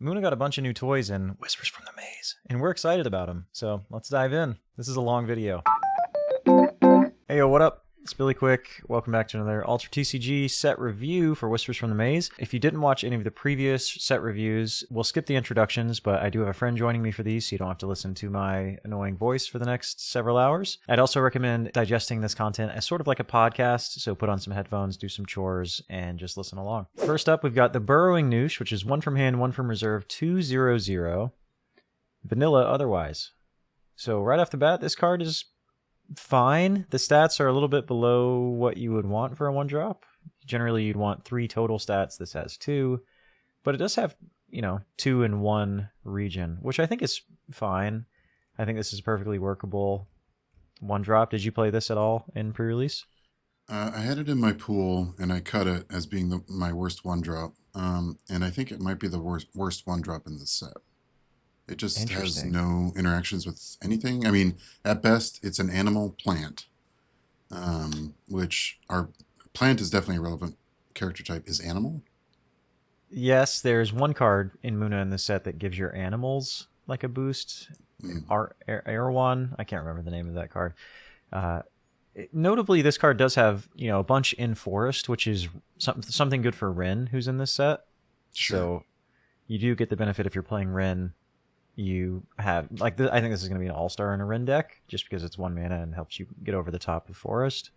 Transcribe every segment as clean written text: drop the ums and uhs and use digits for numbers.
Muna got a bunch of new toys in Whispers from the Maze, and we're excited about them. So let's dive in. This is a long video. Hey, yo, what up? It's Billy Quick. Welcome back to another Ultra TCG set review for Whispers from the Maze. If you didn't watch any of the previous set reviews, we'll skip the introductions, but I do have a friend joining me for these, so you don't have to listen to my annoying voice for the next several hours. I'd also recommend digesting this content as sort of like a podcast, so put on some headphones, do some chores, and just listen along. First up, we've got the Burrowing Noosh, which is 1 from hand, 1 from reserve, 2/0/0. Vanilla otherwise. So right off the bat, this card is fine. The stats are a little bit below what you would want for a 1-drop. Generally, you'd want 3 total stats. This has 2. But it does have, 2 in 1 region, which I think is fine. I think this is perfectly workable 1-drop. Did you play this at all in pre-release? I had it in my pool, and I cut it as being my worst 1-drop. And I think it might be the worst 1-drop in the set. It just has no interactions with anything. I mean, at best, it's an animal plant, which our plant is definitely a relevant character type. Is animal? Yes, there's one card in Muna in the set that gives your animals like a boost. Erwan, I can't remember the name of that card. Notably, this card does have a bunch in forest, which is something good for Rin, who's in this set. Sure. So you do get the benefit if you're playing Rin. You have I think this is going to be an all-star in a Rin deck, just because it's 1 mana and helps you get over the top of forest.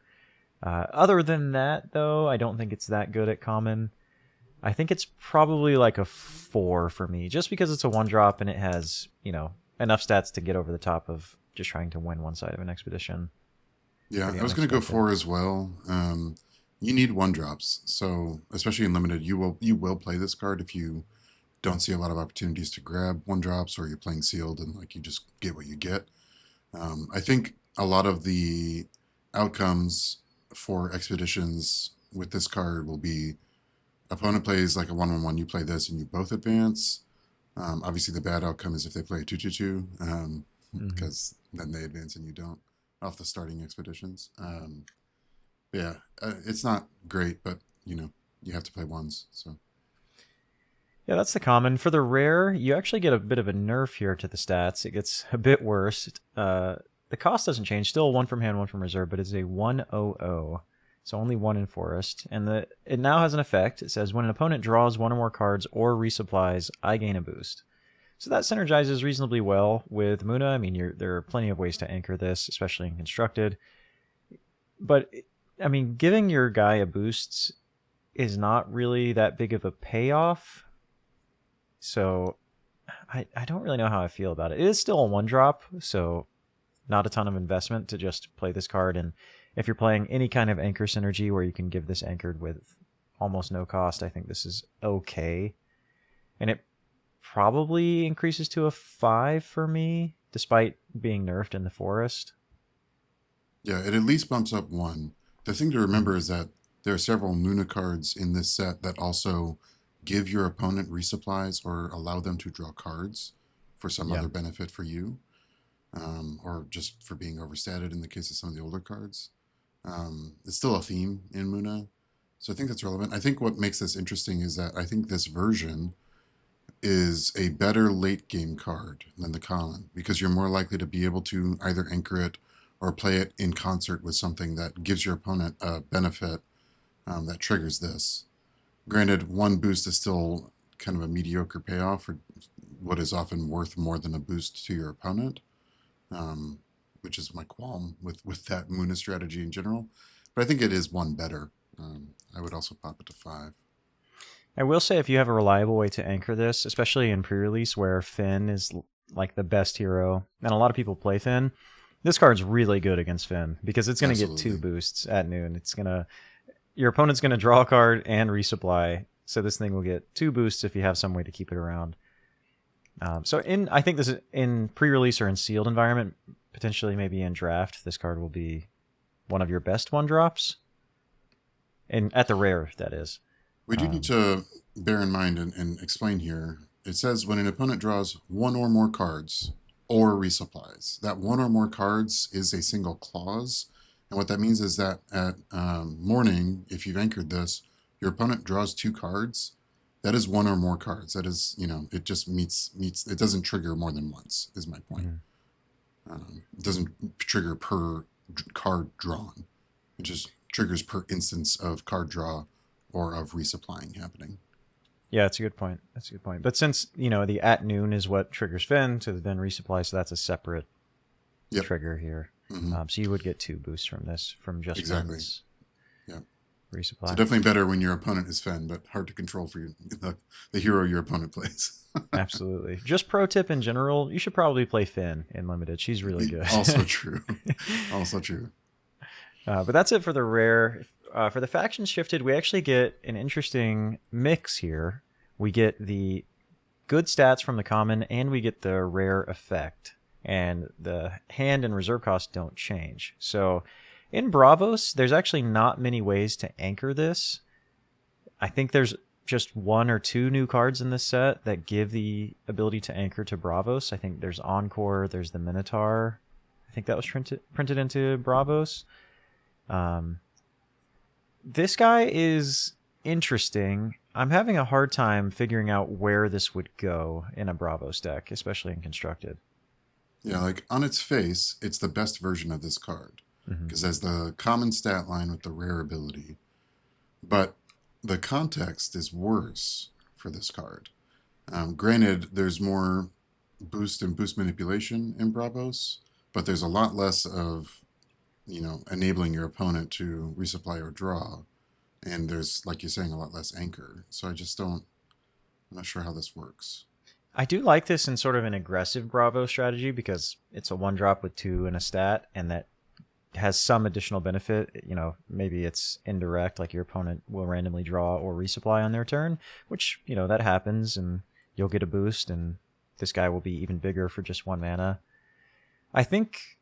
Other than that, though, I don't think it's that good at common. I think it's probably like a 4 for me, just because it's a 1-drop and it has enough stats to get over the top of just trying to win one side of an expedition. Yeah, I was going to go 4 as well. You need 1-drops, so especially in limited, you will play this card if you don't see a lot of opportunities to grab 1-drops, or you're playing sealed and you just get what you get. I think a lot of the outcomes for expeditions with this card will be opponent plays like a 1/1, you play this and you both advance. Obviously the bad outcome is if they play a 2/2, because then they advance and you don't off the starting expeditions. It's not great, but you have to play ones, so. Yeah, that's the common. For the rare, you actually get a bit of a nerf here to the stats. It gets a bit worse. The cost doesn't change. Still 1 from hand, 1 from reserve, but it's a 1/0/0. So only 1 in forest. And it now has an effect. It says, when an opponent draws 1 or more cards or resupplies, I gain a boost. So that synergizes reasonably well with Muna. I mean, there are plenty of ways to anchor this, especially in Constructed. But, I mean, giving your guy a boost is not really that big of a payoff. So I don't really know how I feel about it. It is still a 1-drop, so not a ton of investment to just play this card. And if you're playing any kind of anchor synergy where you can give this anchored with almost no cost, I think this is okay. And it probably increases to a 5 for me, despite being nerfed in the forest. Yeah, it at least bumps up 1. The thing to remember is that there are several Muna cards in this set that also give your opponent resupplies or allow them to draw cards for some other benefit for you, or just for being overstated in the case of some of the older cards. It's still a theme in Muna, so I think that's relevant. I think what makes this interesting is that I think this version is a better late game card than the common, because you're more likely to be able to either anchor it or play it in concert with something that gives your opponent a benefit that triggers this. Granted, 1 boost is still kind of a mediocre payoff for what is often worth more than a boost to your opponent, which is my qualm with that Muna strategy in general. But I think it is 1 better. I would also pop it to 5. I will say, if you have a reliable way to anchor this, especially in pre-release where Finn is like the best hero, and a lot of people play Finn, this card's really good against Finn, because it's going to get 2 boosts at noon. Your opponent's going to draw a card and resupply, so this thing will get 2 boosts if you have some way to keep it around. I think this is in pre-release or in sealed environment, potentially maybe in draft, this card will be one of your best 1-drops. And at the rare, that is. We do need to bear in mind and explain here. It says when an opponent draws 1 or more cards or resupplies. That 1 or more cards is a single clause. And what that means is that at morning, if you've anchored this, your opponent draws 2 cards, That is one or more cards. That is, it just meets. It doesn't trigger more than once. Is my point. It doesn't trigger per card drawn. It just triggers per instance of card draw or of resupplying happening. Yeah, that's a good point. That's a good point. But since, the at noon is what triggers Finn to then resupply, so that's a separate trigger here. So you would get 2 boosts from this, from just exactly. Finn's resupply. So definitely better when your opponent is Finn, but hard to control for the hero your opponent plays. Absolutely. Just pro tip in general, you should probably play Finn in Limited. She's really good. Also true. Also true. But that's it for the rare. For the factions shifted, we actually get an interesting mix here. We get the good stats from the common, and we get the rare effect. And the hand and reserve costs don't change. So in Bravos, there's actually not many ways to anchor this. I think there's just 1 or 2 new cards in this set that give the ability to anchor to Bravos. I think there's Encore, there's the Minotaur. I think that was printed into Bravos. This guy is interesting. I'm having a hard time figuring out where this would go in a Bravos deck, especially in Constructed. Yeah, like on its face, it's the best version of this card because there's the common stat line with the rare ability, but the context is worse for this card. Granted, there's more boost and boost manipulation in Bravos, but there's a lot less of, enabling your opponent to resupply or draw. And there's, like you're saying, a lot less anchor. So I'm not sure how this works. I do like this in sort of an aggressive Bravo strategy because it's a 1-drop with 2 and a stat, and that has some additional benefit. Maybe it's indirect, like your opponent will randomly draw or resupply on their turn, which, that happens, and you'll get a boost, and this guy will be even bigger for just 1 mana. I think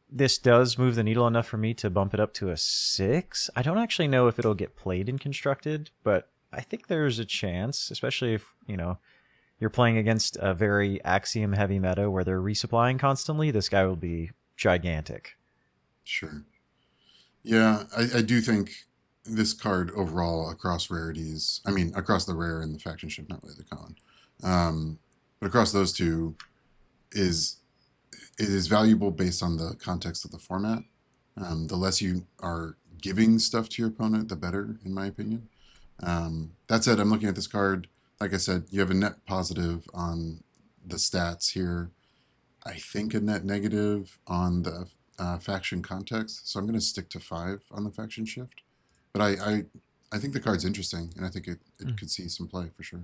this does move the needle enough for me to bump it up to a 6. I don't actually know if it'll get played in Constructed, but I think there's a chance, especially if, you're playing against a very Axiom-heavy meta where they're resupplying constantly. This guy will be gigantic. Sure. Yeah, I do think this card overall across rarities, across the rare and the faction shift, not really the common, but across those two, it is valuable based on the context of the format. The less you are giving stuff to your opponent, the better, in my opinion. That said, I'm looking at this card. Like I said, you have a net positive on the stats here. I think a net negative on the faction context. So I'm going to stick to 5 on the faction shift. But I think the card's interesting, and I think it could see some play for sure.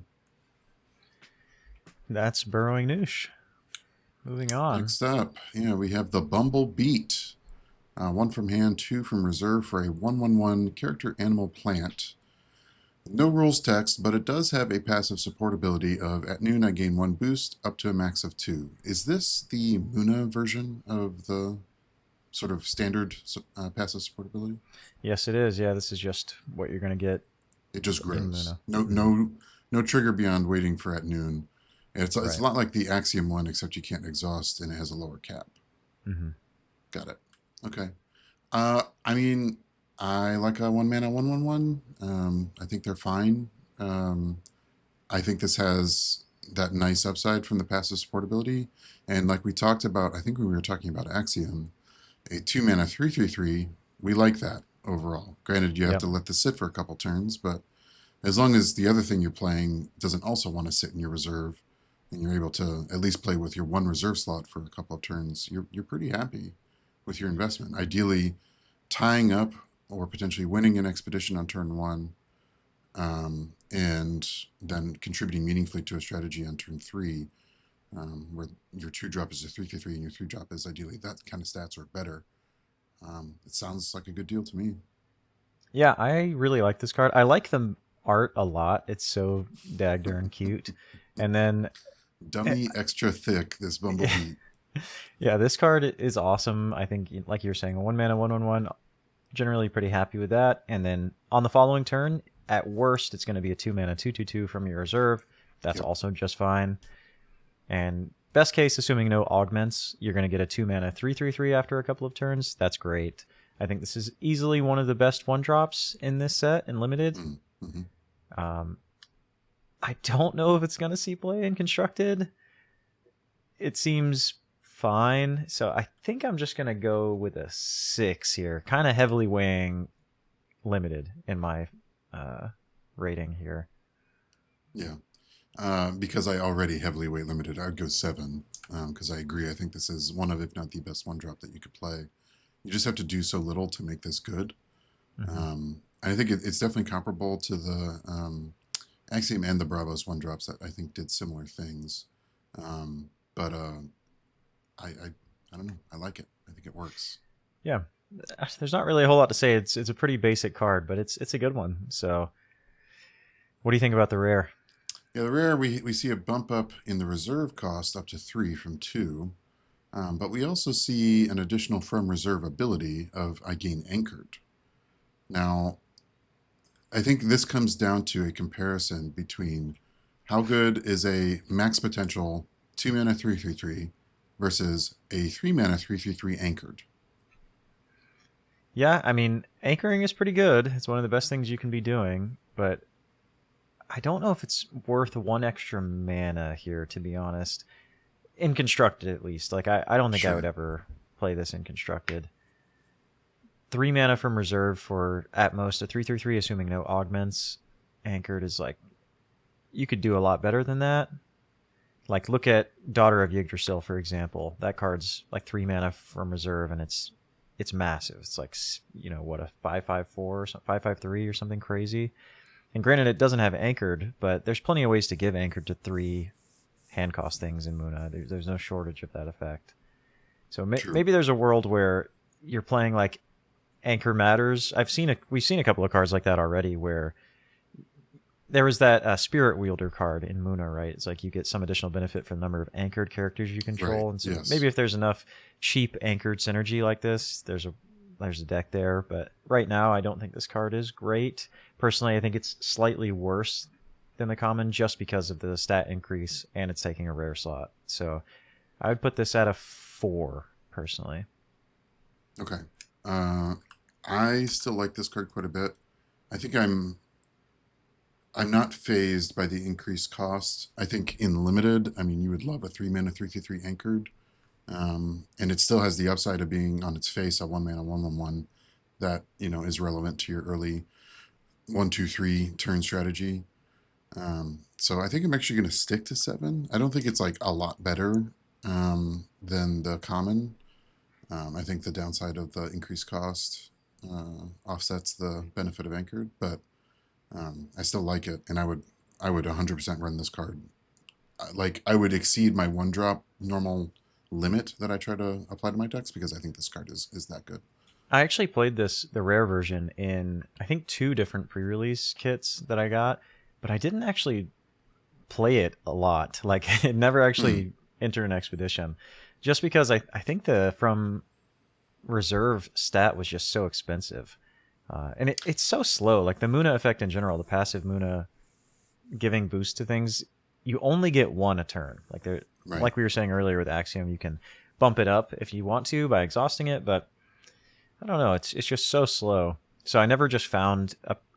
That's Burrowing Noosh. Moving on. Next up, we have the Bumble Beat. 1 from hand, 2 from reserve for a 1/1/1 character animal plant. No rules text, but it does have a passive support ability of at noon I gain 1 boost up to a max of 2. Is this the Muna version of the sort of standard passive support ability? Yes, it is. Yeah, this is just what you're going to get. It just grows. No trigger beyond waiting for at noon. It's a lot like the Axiom one, except you can't exhaust and it has a lower cap. Got it. Okay. I like a 1 mana 1/1/1. I think they're fine. I think this has that nice upside from the passive support ability. And like we talked about, I think when we were talking about Axiom, a 2 mana 3/3/3, we like that overall. Granted, you have to let this sit for a couple turns, but as long as the other thing you're playing doesn't also want to sit in your reserve, and you're able to at least play with your 1 reserve slot for a couple of turns, you're pretty happy with your investment. Ideally, tying up or potentially winning an expedition on turn 1, and then contributing meaningfully to a strategy on turn 3, where your 2-drop is a 3/3 and your 3-drop is ideally that kind of stats or better. It sounds like a good deal to me. Yeah, I really like this card. I like the art a lot. It's so dag-darn cute. And then dummy extra thick, this Bumblebee. Yeah, this card is awesome. I think, like you were saying, a 1 mana 1/1/1. Generally pretty happy with that. And then on the following turn, at worst, it's going to be a 2 mana 2/2/2 from your reserve. That's also just fine. And best case, assuming no augments, you're going to get a 2 mana 3/3/3 after a couple of turns. That's great. I think this is easily one of the best 1-drops in this set and limited. I don't know if it's going to see play in Constructed. It seems fine. So I think I'm just going to go with a 6 here. Kind of heavily weighing limited in my rating here. Yeah. Because I already heavily weight limited, I would go 7. Because I agree. I think this is one of, if not the best one drop that you could play. You just have to do so little to make this good. I think it's definitely comparable to the Axiom and the Bravos one drops that I think did similar things. But I don't know. I like it. I think it works. Yeah, there's not really a whole lot to say. It's a pretty basic card, but it's a good one. So, what do you think about the rare? Yeah, the rare we see a bump up in the reserve cost up to 3 from 2, but we also see an additional from reserve ability of I gain anchored. Now, I think this comes down to a comparison between how good is a max potential 2 mana 3/3/3 versus a 3 mana 3/3/3 anchored. Yeah, I mean, anchoring is pretty good. It's one of the best things you can be doing, but I don't know if it's worth 1 extra mana here, to be honest. In Constructed, at least. Like, I don't think I would ever play this in Constructed. 3 mana from reserve for, at most, a 3/3/3, assuming no augments. Anchored is like, you could do a lot better than that. Like, look at Daughter of Yggdrasil, for example. That card's like 3 mana from reserve, and it's massive. It's like, what, a 5/5/4 or 5/5/3 or something crazy. And granted, it doesn't have anchored, but there's plenty of ways to give anchored to 3 hand cost things in Muna. There's no shortage of that effect. So maybe there's a world where you're playing like Anchor Matters. We've seen a couple of cards like that already, where there was that Spirit Wielder card in Muna, right? It's like you get some additional benefit for the number of anchored characters you control, Right. and so Yes. maybe if there's enough cheap anchored synergy like this, there's a deck there. But right now, I don't think this card is great. Personally, I think it's slightly worse than the common just because of the stat increase, and it's taking a rare slot. So I would put this at a 4, personally. Okay. I still like this card quite a bit. I think I'm not phased by the increased cost. I think in limited, I mean, you would love a 3 mana 3/3/3 anchored. And it still has the upside of being on its face a 1 mana 1/1 that, is relevant to your early 1/2/3 turn strategy. So I think I'm actually going to stick to 7. I don't think it's like a lot better than the common. I think the downside of the increased cost offsets the benefit of anchored, but I still like it, and I would 100% run this card. Like, I would exceed my 1-drop normal limit that I try to apply to my decks because I think this card is that good. I actually played the rare version in, I think, 2 different pre-release kits that I got, but I didn't actually play it a lot. Like, it never actually entered an expedition, just because I think the from reserve stat was just so expensive. And it's so slow. Like, the Muna effect in general, the passive Muna giving boost to things, you only get 1 a turn. Like, Right. like we were saying earlier with Axiom, you can bump it up if you want to by exhausting it, but I don't know. It's just so slow. So I never just found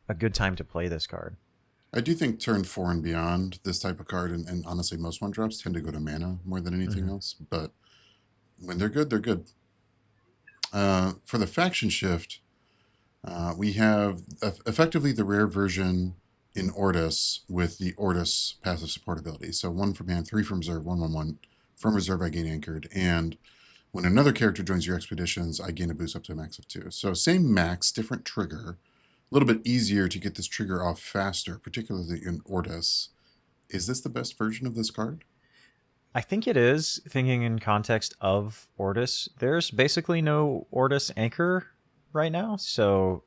a good time to play this card. I do think turn 4 and beyond, this type of card, and honestly, most 1-drops tend to go to mana more than anything else. But when they're good, they're good. For the faction shift, we have effectively the rare version in Ortus with the Ortus passive support ability. So 1 from hand, 3 from reserve, 1/1. From reserve, I gain anchored. And when another character joins your expeditions, I gain a boost up to a max of 2. So same max, different trigger. A little bit easier to get this trigger off faster, particularly in Ortus. Is this the best version of this card? I think it is, thinking in context of Ortus. There's basically no Ortus anchor right now, so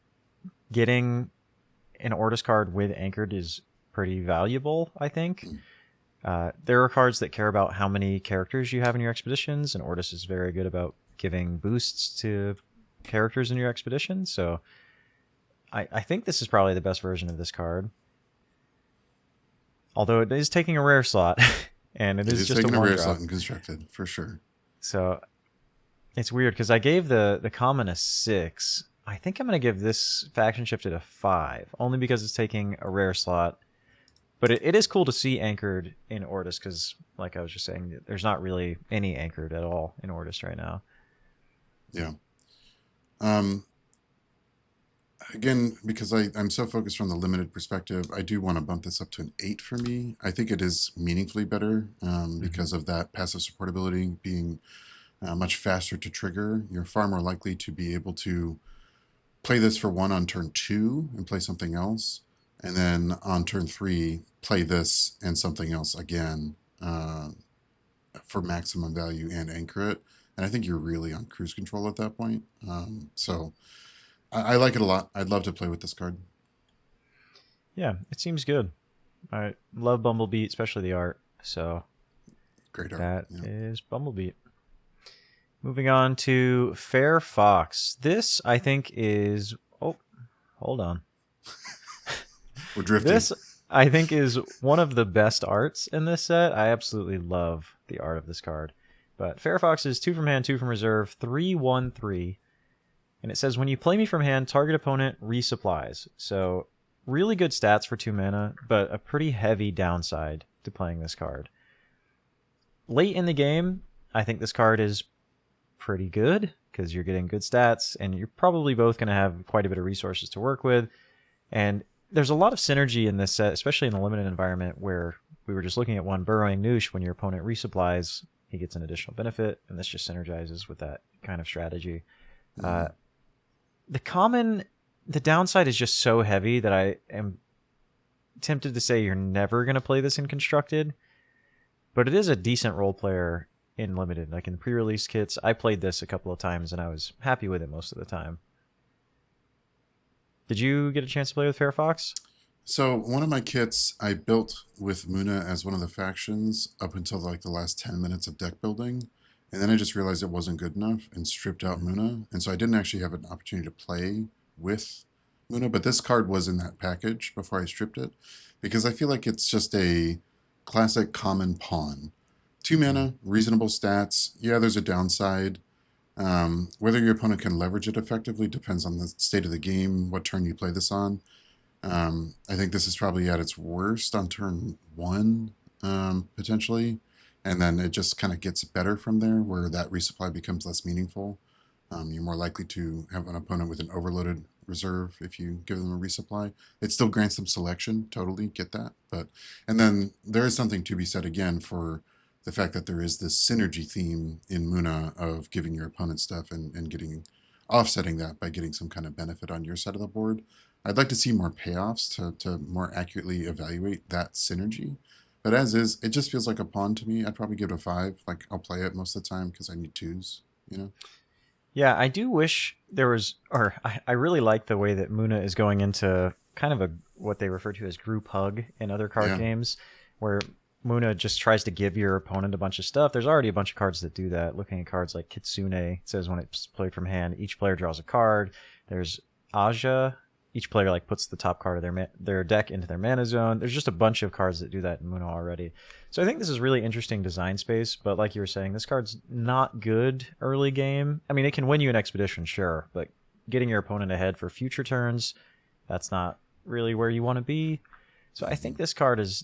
getting an Ortus card with anchored is pretty valuable, I think. There are cards that care about how many characters you have in your expeditions, and Ortus is very good about giving boosts to characters in your expedition, so I think this is probably the best version of this card. Although it is taking a rare slot, and it is just taking a a rare drop. slot and constructed, for sure. So it's weird, because I gave the common a 6. I think I'm going to give this faction shifted a 5, only because it's taking a rare slot. But it is cool to see anchored in Ortis because, like I was just saying, there's not really any anchored at all in Ortis right now. Yeah. Again, because I'm so focused from the limited perspective, I do want to bump this up to an 8 for me. I think it is meaningfully better because of that passive support ability being much faster to trigger. You're far more likely to be able to play this for 1 on turn 2 and play something else. And then on turn 3, play this and something else again for maximum value and anchor it. And I think you're really on cruise control at that point. So I like it a lot. I'd love to play with this card. Yeah, it seems good. I love Bumblebee, especially the art. So great art. That is Bumblebee. Moving on to Fair Fox. This, I think, is... Oh, hold on. We're drifting. This, I think, is one of the best arts in this set. I absolutely love the art of this card. But Fair Fox is 2 from hand, 2 from reserve, 3/1/3. And it says, when you play me from hand, target opponent resupplies. So really good stats for 2 mana, but a pretty heavy downside to playing this card. Late in the game, I think this card is pretty good because you're getting good stats and you're probably both going to have quite a bit of resources to work with. And there's a lot of synergy in this set, especially in the limited environment where we were just looking at one Burrowing Noosh. When your opponent resupplies, he gets an additional benefit, and this just synergizes with that kind of strategy. The downside is just so heavy that I am tempted to say you're never going to play this in Constructed, but it is a decent role player in Limited. Like in pre-release kits, I played this a couple of times and I was happy with it most of the time. Did you get a chance to play with Fair Fox? So one of my kits I built with Muna as one of the factions up until like the last 10 minutes of deck building. And then I just realized it wasn't good enough and stripped out Muna. And so I didn't actually have an opportunity to play with Muna. But this card was in that package before I stripped it. Because I feel like it's just a classic common pawn. 2 mana, reasonable stats. Yeah, there's a downside. Whether your opponent can leverage it effectively depends on the state of the game, what turn you play this on. I think this is probably at its worst on turn 1, potentially. And then it just kind of gets better from there, where that resupply becomes less meaningful. You're more likely to have an opponent with an overloaded reserve if you give them a resupply. It still grants them selection, totally, get that. And then there is something to be said again for the fact that there is this synergy theme in Muna of giving your opponent stuff and getting offsetting that by getting some kind of benefit on your side of the board. I'd like to see more payoffs to more accurately evaluate that synergy. But as is, it just feels like a pawn to me. I'd probably give it a 5. Like, I'll play it most of the time because I need 2s, you know? Yeah, I do wish there was, or I really like the way that Muna is going into kind of what they refer to as group hug in other card games, where Muna just tries to give your opponent a bunch of stuff. There's already a bunch of cards that do that. Looking at cards like Kitsune, it says when it's played from hand, each player draws a card. There's Aja. Each player like puts the top card of their deck into their mana zone. There's just a bunch of cards that do that in Muna already. So I think this is really interesting design space, but like you were saying, this card's not good early game. I mean, it can win you an expedition, sure, but getting your opponent ahead for future turns, that's not really where you want to be. So I think this card is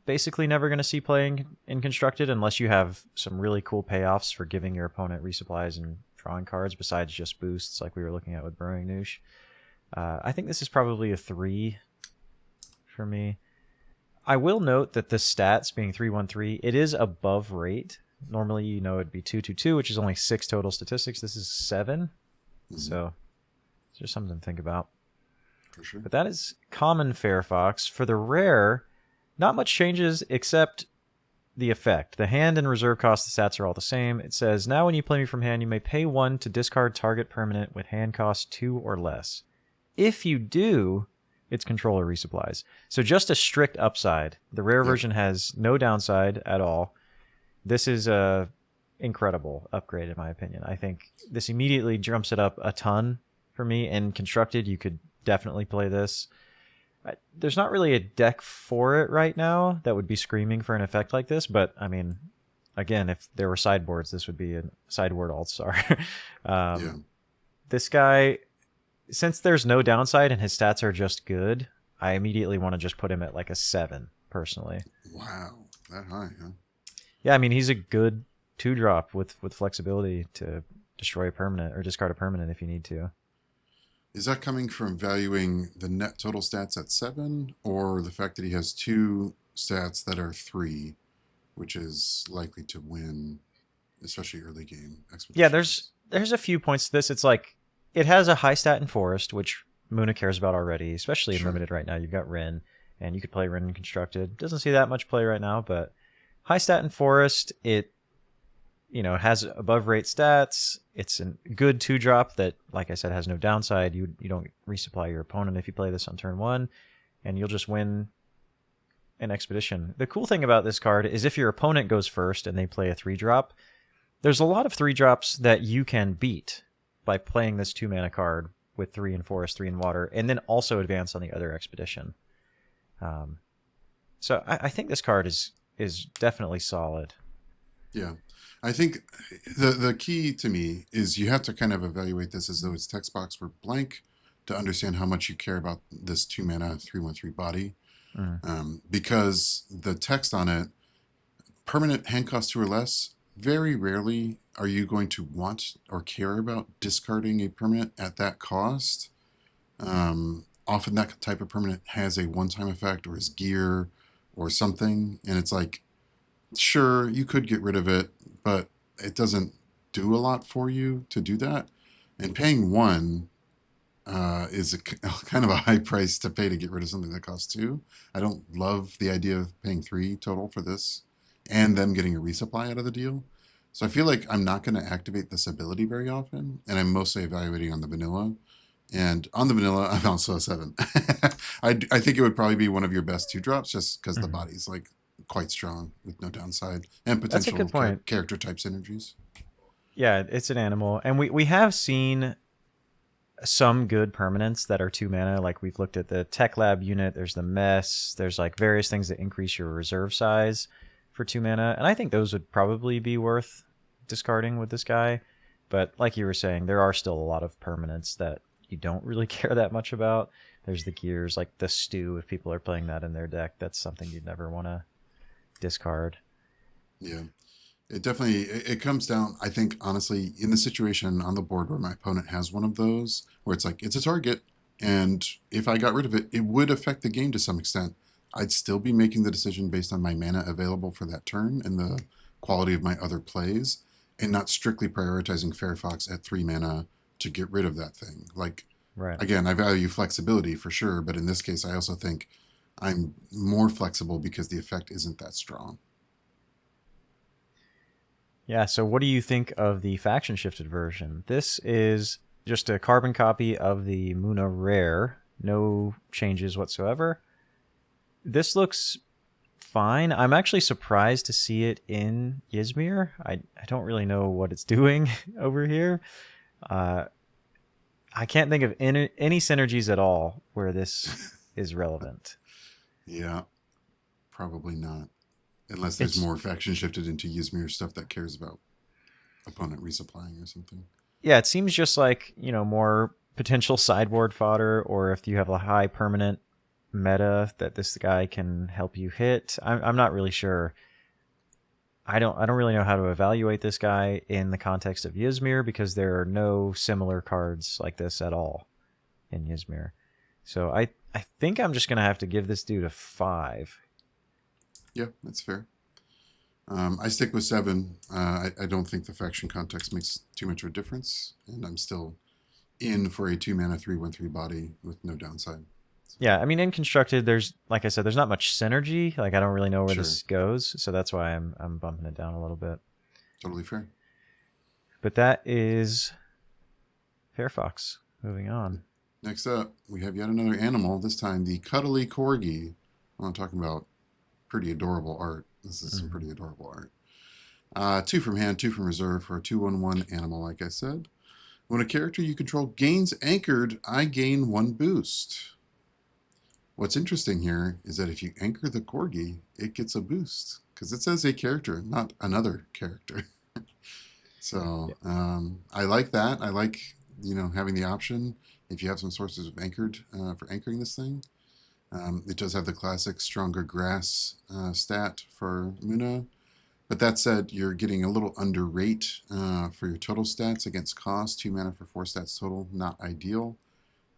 basically never going to see playing in Constructed unless you have some really cool payoffs for giving your opponent resupplies and drawing cards besides just boosts like we were looking at with Burrowing Noosh. I think this is probably a 3 for me. I will note that the stats being 3/1/3, it is above rate. Normally, you know, it'd be 2/2/2, which is only 6 total statistics. This is 7. So it's just something to think about. For sure. But that is common Fair Fox. For the rare, not much changes except the effect. The hand and reserve cost, the stats are all the same. It says, now when you play me from hand, you may pay 1 to discard target permanent with hand cost 2 or less. If you do, it's controller resupplies. So just a strict upside. The rare version has no downside at all. This is a incredible upgrade in my opinion. I think this immediately jumps it up a ton for me. In Constructed, you could definitely play this. There's not really a deck for it right now that would be screaming for an effect like this, but I mean, again, if there were sideboards, this would be a sideboard all-star. This guy, since there's no downside and his stats are just good, I immediately want to just put him at like a 7. personally. Wow, that high, huh? Yeah, I mean, he's a good 2-drop with flexibility to destroy a permanent or discard a permanent if you need to. Is that coming from valuing the net total stats at 7, or the fact that he has 2 stats that are 3, which is likely to win, especially early game Yeah, expeditions? there's a few points to this. It's like it has a high stat in Forest, which Muna cares about already, especially in Sure. Limited right now. You've got Rin, and you could play Rin in Constructed. Doesn't see that much play right now, but high stat in Forest. It has above rate stats. It's a good 2-drop that, like I said, has no downside. You don't resupply your opponent if you play this on turn 1, and you'll just win an expedition. The cool thing about this card is if your opponent goes first and they play a 3-drop, there's a lot of 3-drops that you can beat by playing this 2-mana card with 3 in Forest, 3 in Water, and then also advance on the other expedition. So I think this card is definitely solid. Yeah. I think the key to me is you have to kind of evaluate this as though its text box were blank to understand how much you care about this 2 mana 3/3 body. Mm. Because the text on it, permanent hand cost 2 or less, very rarely are you going to want or care about discarding a permanent at that cost. Often that type of permanent has a one-time effect or is gear or something, and it's like, sure, you could get rid of it, but it doesn't do a lot for you to do that. And paying 1 is kind of a high price to pay to get rid of something that costs 2. I don't love the idea of paying 3 total for this and them getting a resupply out of the deal. So I feel like I'm not going to activate this ability very often, and I'm mostly evaluating on the vanilla. And on the vanilla, I'm also a 7. I think it would probably be one of your best 2-drops just because the Mm-hmm. body's like quite strong with no downside and That's a potential good point. character type synergies. Yeah, it's an animal, and we have seen some good permanents that are 2 mana. Like we've looked at the Tech Lab unit. There's the Mess. There's like various things that increase your reserve size for 2 mana, and I think those would probably be worth discarding with this guy. But like you were saying, there are still a lot of permanents that you don't really care that much about. There's the gears, like the Stew. If people are playing that in their deck, that's something you'd never want to discard. Yeah. It comes down, I think, honestly, in the situation on the board where my opponent has one of those, where it's like it's a target, and if I got rid of it, it would affect the game to some extent. I'd still be making the decision based on my mana available for that turn and the quality of my other plays, and not strictly prioritizing Fairfox at 3 mana to get rid of that thing. Like, Right. again, I value flexibility for sure, but in this case, I also think I'm more flexible because the effect isn't that strong. Yeah, so what do you think of the faction shifted version? This is just a carbon copy of the Muna Rare, no changes whatsoever. This looks fine. I'm actually surprised to see it in Ysmir. I don't really know what it's doing over here. Uh, I can't think of any synergies at all where this is relevant. Yeah, probably not. Unless there's It's more faction shifted into Ysmir stuff that cares about opponent resupplying or something. Yeah, it seems just like, more potential sideboard fodder, or if you have a high permanent meta that this guy can help you hit. I'm not really sure. I don't really know how to evaluate this guy in the context of Ysmir because there are no similar cards like this at all in Ysmir. So I think I'm just gonna have to give this dude a 5. Yeah, that's fair. I stick with 7. I don't think the faction context makes too much of a difference, and I'm still in for a 2 mana 3/3 body with no downside. So, Yeah, I mean in constructed there's like I said, there's not much synergy. Like I don't really know where sure, this goes, so that's why I'm bumping it down a little bit. totally fair. But that is Fairfox. Moving on. Next up, we have yet another animal. This time, the cuddly corgi. Well, I'm talking about pretty adorable art. This is some Mm-hmm. pretty adorable art. 2 from hand, 2 from reserve for a 2/1/1 animal, like I said. When a character you control gains anchored, I gain 1 boost. What's interesting here is that if you anchor the corgi, it gets a boost because it says a character, not another character. Yeah. So I like that. I like having the option if you have some sources of anchored for anchoring this thing. It does have the classic stronger grass stat for Muna. But that said, you're getting a little under rate for your total stats against cost. 2 mana for 4 stats total, not ideal.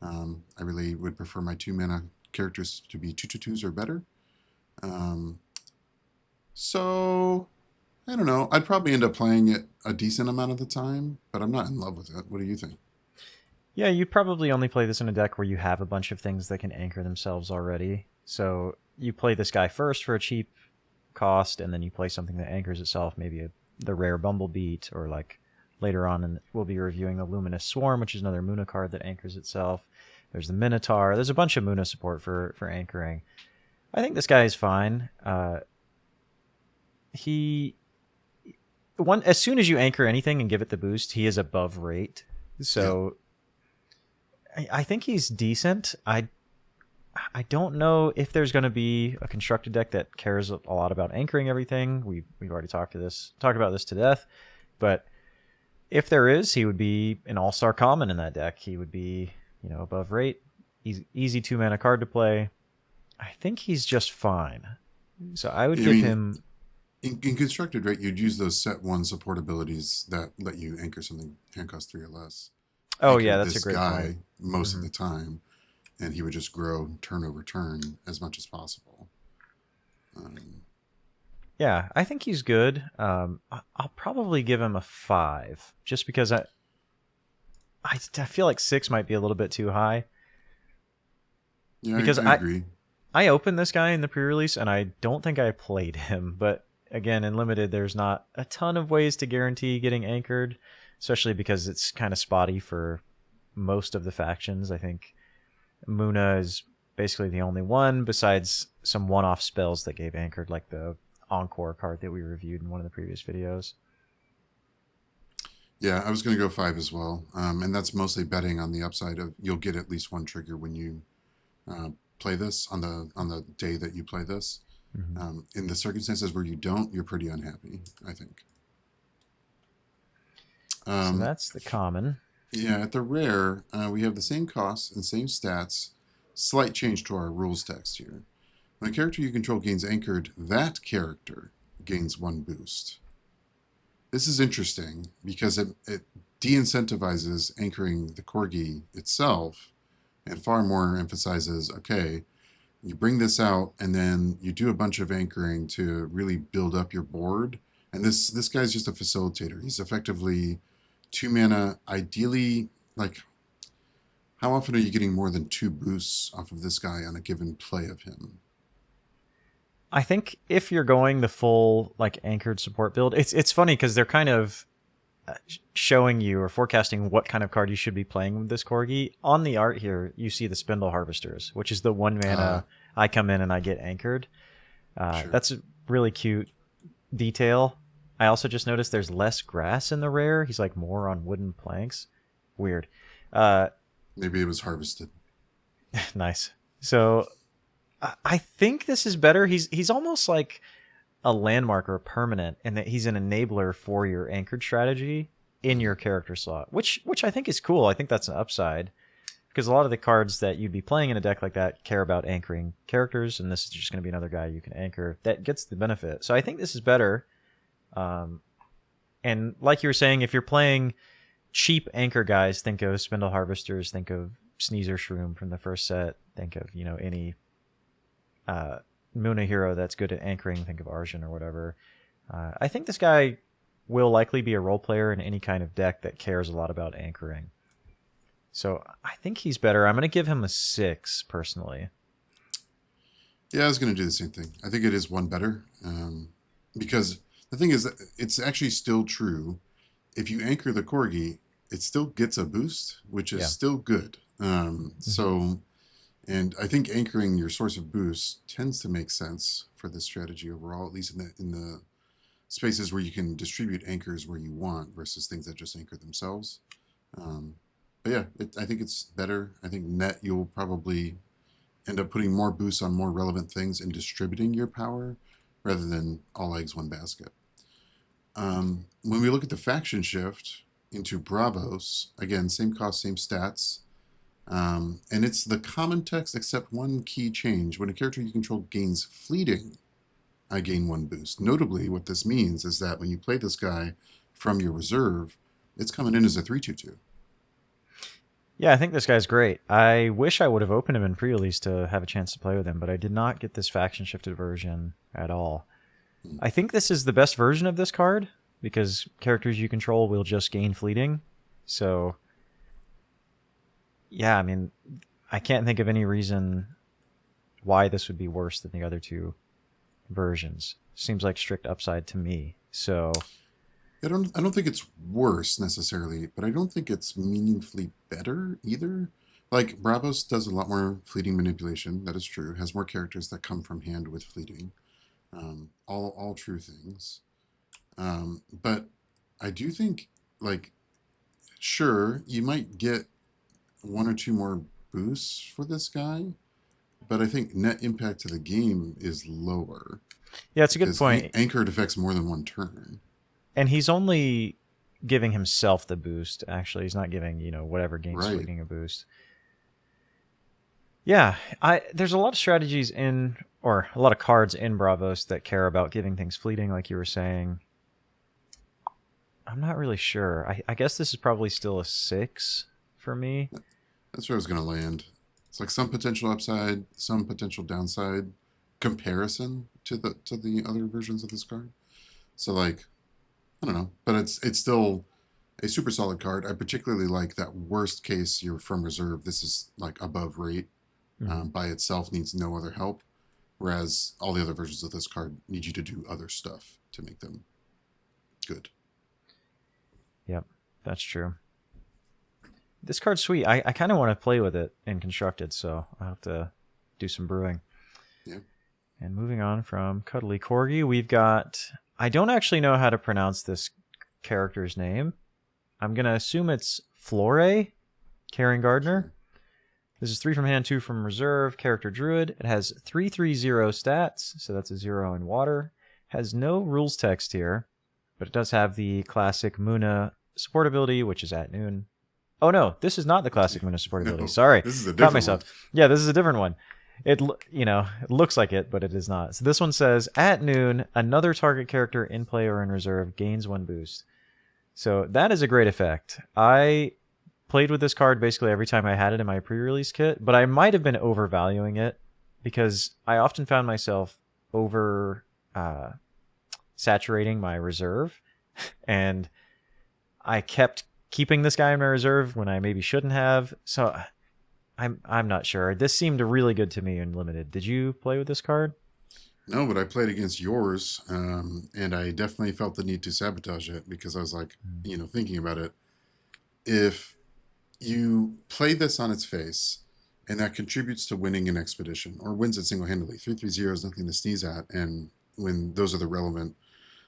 I really would prefer my 2 mana characters to be 2/2s or better. Um, so, I don't know. I'd probably end up playing it a decent amount of the time, but I'm not in love with it. What do you think? Yeah, you probably only play this in a deck where you have a bunch of things that can anchor themselves already. So you play this guy first for a cheap cost, and then you play something that anchors itself, maybe the rare Bumblebeat, or like later on, and we'll be reviewing the Luminous Swarm, which is another Muna card that anchors itself. There's the Minotaur. There's a bunch of Muna support for anchoring. I think this guy is fine. As soon as you anchor anything and give it the boost, he is above rate. So I think he's decent. I don't know if there's going to be a constructed deck that cares a lot about anchoring everything. We've already talked about this to death. But if there is, he would be an all-star common in that deck. He would be, above rate. He's easy 2 mana card to play. I think he's just fine. So I would give him. In constructed, right, you'd use those set 1 support abilities that let you anchor something hand cost 3 or less. Oh, Anchor yeah, that's a this great guy point. most of the time, and he would just grow turn over turn as much as possible. Yeah, I think he's good. I'll probably give him a 5, just because I feel like 6 might be a little bit too high. Yeah, Because I agree. I opened this guy in the pre-release, and I don't think I played him. But again, in Limited, there's not a ton of ways to guarantee getting anchored, especially because it's kind of spotty for most of the factions. I think Muna is basically the only one, besides some one-off spells that gave anchored, like the Encore card that we reviewed in one of the previous videos. Yeah, I was going to go 5 as well, and that's mostly betting on the upside of you'll get at least 1 trigger when you play this on the day that you play this. Mm-hmm. In the circumstances where you don't, you're pretty unhappy, I think. So that's the common. Yeah, at the rare, we have the same costs and same stats. Slight change to our rules text here. When a character you control gains anchored, that character gains 1 boost. This is interesting because it de-incentivizes anchoring the corgi itself and far more emphasizes, okay, you bring this out and then you do a bunch of anchoring to really build up your board. And this guy's just a facilitator. He's effectively 2 mana, ideally, like, how often are you getting more than 2 boosts off of this guy on a given play of him? I think if you're going the full anchored support build, it's funny because they're kind of showing you or forecasting what kind of card you should be playing with this corgi. On the art here, you see the Spindle Harvesters, which is the 1 mana I come in and I get anchored. Sure. That's a really cute detail. I also just noticed there's less grass in the rare. He's more on wooden planks. Weird. Maybe it was harvested. Nice. So I think this is better. He's almost like a landmark or a permanent, in that he's an enabler for your anchored strategy in your character slot, which I think is cool. I think that's an upside, because a lot of the cards that you'd be playing in a deck like that care about anchoring characters, and this is just going to be another guy you can anchor that gets the benefit. So I think this is better. And like you were saying, if you're playing cheap anchor guys, think of Spindle Harvesters, think of Sneezer Shroom from the first set, think of any Muna hero that's good at anchoring, think of Arjun or whatever. I think this guy will likely be a role player in any kind of deck that cares a lot about anchoring. So I think he's better. I'm going to give him a 6 personally. Yeah, I was going to do the same thing. I think it is 1 better, because the thing is that it's actually still true. If you anchor the corgi, it still gets a boost, which is still good. So, and I think anchoring your source of boost tends to make sense for this strategy overall, at least in the spaces where you can distribute anchors where you want versus things that just anchor themselves. But yeah, I think it's better. I think net you'll probably end up putting more boosts on more relevant things and distributing your power rather than all eggs, 1 basket. When we look at the faction shift into Bravos, again, same cost, same stats. And it's the common text except one key change. When a character you control gains fleeting, I gain 1 boost. Notably, what this means is that when you play this guy from your reserve, it's coming in as a 3/2/2. Yeah, I think this guy's great. I wish I would have opened him in pre-release to have a chance to play with him, but I did not get this faction shifted version at all. I think this is the best version of this card because characters you control will just gain fleeting. So, yeah, I mean, I can't think of any reason why this would be worse than the other two versions. Seems like strict upside to me. So, I don't think it's worse necessarily, but I don't think it's meaningfully better either. Like Bravos does a lot more fleeting manipulation. That is true. Has more characters that come from hand with fleeting. All true things. But I do think, like, sure, you might get 1 or 2 more boosts for this guy, but I think net impact to the game is lower yeah, it's a good because point. anchored affects more than 1 turn. And he's only giving himself the boost, actually. He's not giving, whatever gains Right. fleeting a boost. Yeah, there's a lot of strategies or a lot of cards in Bravos that care about giving things fleeting, like you were saying. I'm not really sure. I guess this is probably still a 6 for me. That's where I was going to land. It's like some potential upside, some potential downside comparison to the other versions of this card. So like, I don't know, but it's still a super solid card. I particularly like that worst case you're from reserve. This is like above rate. By itself needs no other help, whereas all the other versions of this card need you to do other stuff to make them good. Yep, that's true. This card's sweet. I kind of want to play with it in Constructed, so I'll have to do some brewing. Yeah. And moving on from Cuddly Corgi, we've got... I don't actually know how to pronounce this character's name. I'm going to assume it's Flore, Karen Gardner. This is 3 from hand, 2 from reserve, character druid. It has 3/3/0 stats, so that's a 0 in water. Has no rules text here, but it does have the classic Muna support ability, which is at noon. Oh no, this is not the classic Muna support ability. No, Sorry, this is a caught different myself. one. Yeah, this is a different one. It looks like it, but it is not. So this one says at noon, another target character in play or in reserve gains 1 boost. So that is a great effect. I played with this card basically every time I had it in my pre-release kit, but I might have been overvaluing it because I often found myself over saturating my reserve, and I kept keeping this guy in my reserve when I maybe shouldn't have. So I'm not sure. This seemed really good to me in limited. Did you play with this card? No, but I played against yours, and I definitely felt the need to sabotage it because I was like, thinking about it. If you play this on its face, and that contributes to winning an expedition, or wins it single-handedly, 3/3/0 is nothing to sneeze at, and when those are the relevant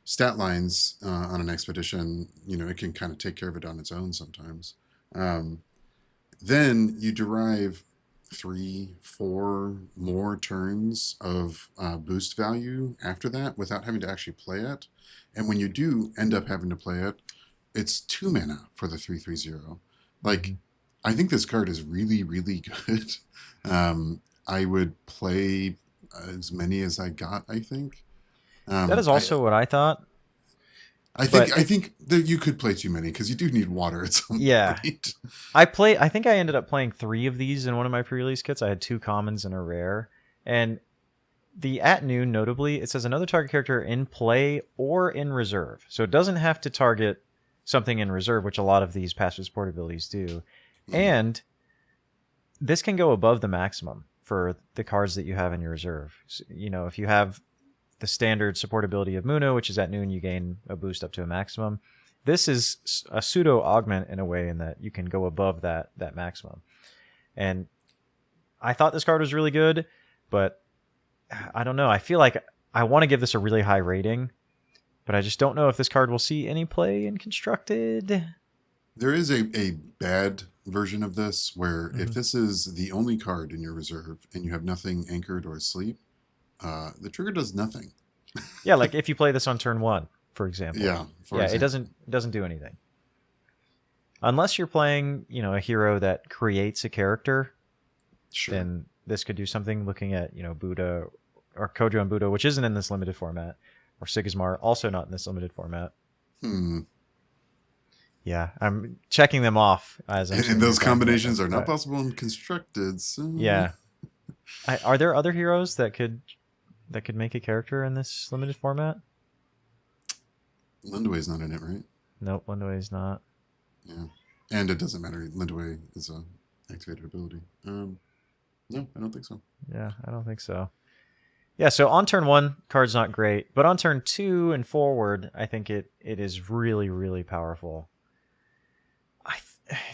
stat lines on an expedition, it can kind of take care of it on its own sometimes. Then you derive 3, 4 more turns of boost value after that without having to actually play it. And when you do end up having to play it, it's 2 mana for the 3/3/0. Like, I think this card is really, really good. I would play as many as I got, I think. That is also what I thought. I think that you could play too many because you do need water at some point. I think I ended up playing 3 of these in one of my pre-release kits. I had 2 commons and a rare. And the at noon, notably, it says another target character in play or in reserve. So it doesn't have to target something in reserve, which a lot of these passive support abilities do. And this can go above the maximum for the cards that you have in your reserve. So, if you have the standard support ability of Muna, which is at noon, you gain a boost up to a maximum. This is a pseudo augment in a way in that you can go above that maximum. And I thought this card was really good, but I don't know. I feel like I want to give this a really high rating, but I just don't know if this card will see any play in Constructed. There is a bad version of this where if this is the only card in your reserve and you have nothing anchored or asleep, the trigger does nothing. Yeah, like if you play this on turn 1, for example. Yeah, it doesn't do anything. Unless you're playing, a hero that creates a character, Sure. then this could do something. Looking at, Buddha or Kojo and Buddha, which isn't in this limited format, or Sigismar, also not in this limited format. Yeah, I'm checking them off as I'm And sitting here those talking about combinations them, are not but possible in constructed. So... yeah. Are there other heroes that could make a character in this limited format? Lindway's not in it, right? Nope, Lindway's not. Yeah. And it doesn't matter. Lindway is a activated ability. No, I don't think so. Yeah, I don't think so. Yeah, so on turn 1, card's not great, but on turn 2 and forward, I think it is really, really powerful.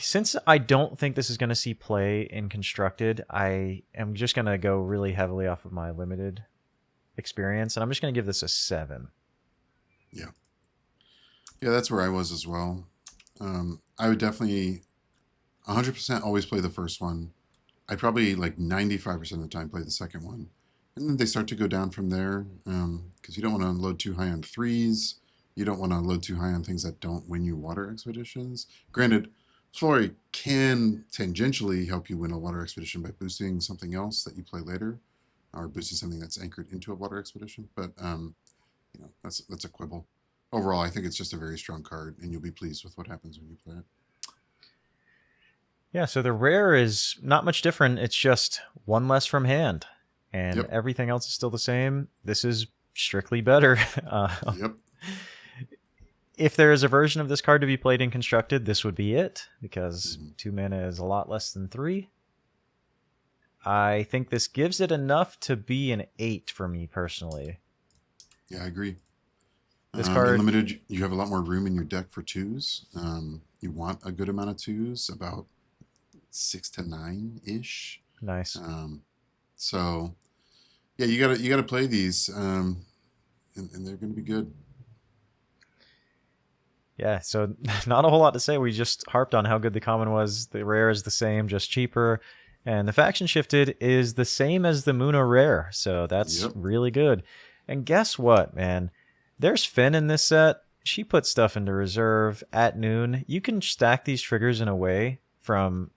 Since I don't think this is going to see play in constructed, I am just going to go really heavily off of my limited experience, and I'm just going to give this a 7. Yeah. Yeah, that's where I was as well. I would definitely 100% always play the first one. I'd probably like 95% of the time play the second one. And then they start to go down from there because you don't want to load too high on 3s. You don't want to load too high on things that don't win you water expeditions. Granted, Flurry can tangentially help you win a water expedition by boosting something else that you play later, or boosting something that's anchored into a water expedition. But that's a quibble. Overall, I think it's just a very strong card, and you'll be pleased with what happens when you play it. Yeah, so the rare is not much different. It's just 1 less from hand, and Yep. everything else is still the same. This is strictly better. Yep. If there is a version of this card to be played in constructed, this would be it, because 2 mana is a lot less than 3. I think this gives it enough to be an 8 for me personally. Yeah, I agree. This card, in limited, you have a lot more room in your deck for 2s. You want a good amount of 2s, about 6 to 9 ish. nice. So, yeah, you gotta play these, and they're gonna be good. Yeah, so not a whole lot to say. We just harped on how good the common was. The rare is the same, just cheaper. And the faction shifted is the same as the Muno rare. So that's really good. And guess what, man? There's Finn in this set. She puts stuff into reserve at noon. You can stack these triggers in a way from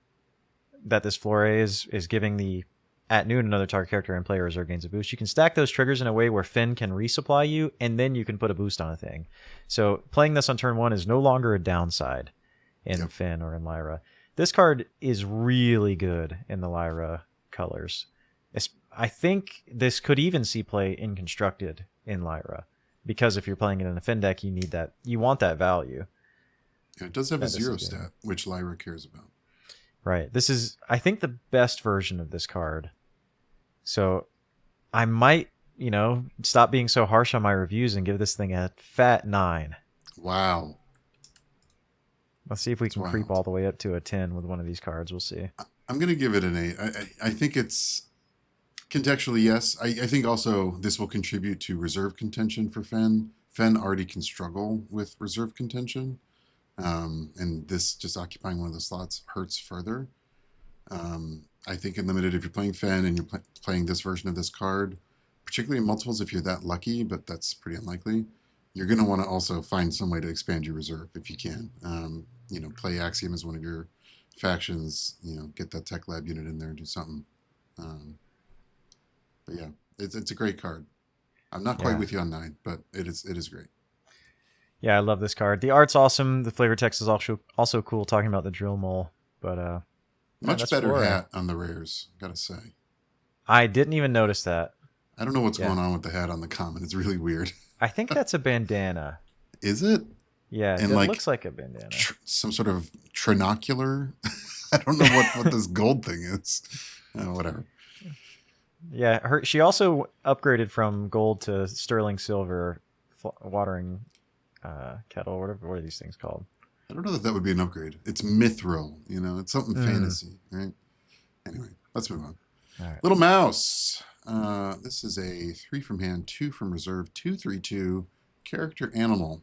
that this Flore is giving the at noon another target character and player reserve gains a boost. You can stack those triggers in a way where Finn can resupply you, and then you can put a boost on a thing. So playing this on turn 1 is no longer a downside in Finn or in Lyra. This card is really good in the Lyra colors. I think this could even see play in constructed in Lyra, because if you're playing it in a Finn deck, you need that. You want that value. And it does have a 0 stat, which Lyra cares about. Right. This is, I think, the best version of this card. So I might, stop being so harsh on my reviews and give this thing a fat 9. Wow. Let's see if we can creep all the way up to a 10 with one of these cards. We'll see. I'm going to give it an 8. I think it's contextually, yes. I think also this will contribute to reserve contention for Fenn. Fenn already can struggle with reserve contention. And this just occupying one of the slots hurts further. I think in limited, if you're playing Fenn and you're playing this version of this card, particularly in multiples, if you're that lucky, but that's pretty unlikely, you're going to want to also find some way to expand your reserve if you can. Play Axiom as one of your factions, get that tech lab unit in there and do something. But yeah, it's a great card. I'm not quite with you on 9, but it is great. Yeah, I love this card. The art's awesome. The flavor text is also cool, talking about the drill mole. But much better hat on the rares, gotta say. I didn't even notice that. I don't know what's going on with the hat on the common. It's really weird. I think that's a bandana. Is it? Yeah, and it looks like a bandana. Some sort of trinocular. I don't know what this gold thing is. Whatever. Yeah, she also upgraded from gold to sterling silver watering kettle, or whatever. What are these things called? I don't know that would be an upgrade. It's mithril, it's something fantasy, right? Anyway, let's move on. All right. Little Mouse. This is a 3 from hand, 2 from reserve, 2/3/2 character animal.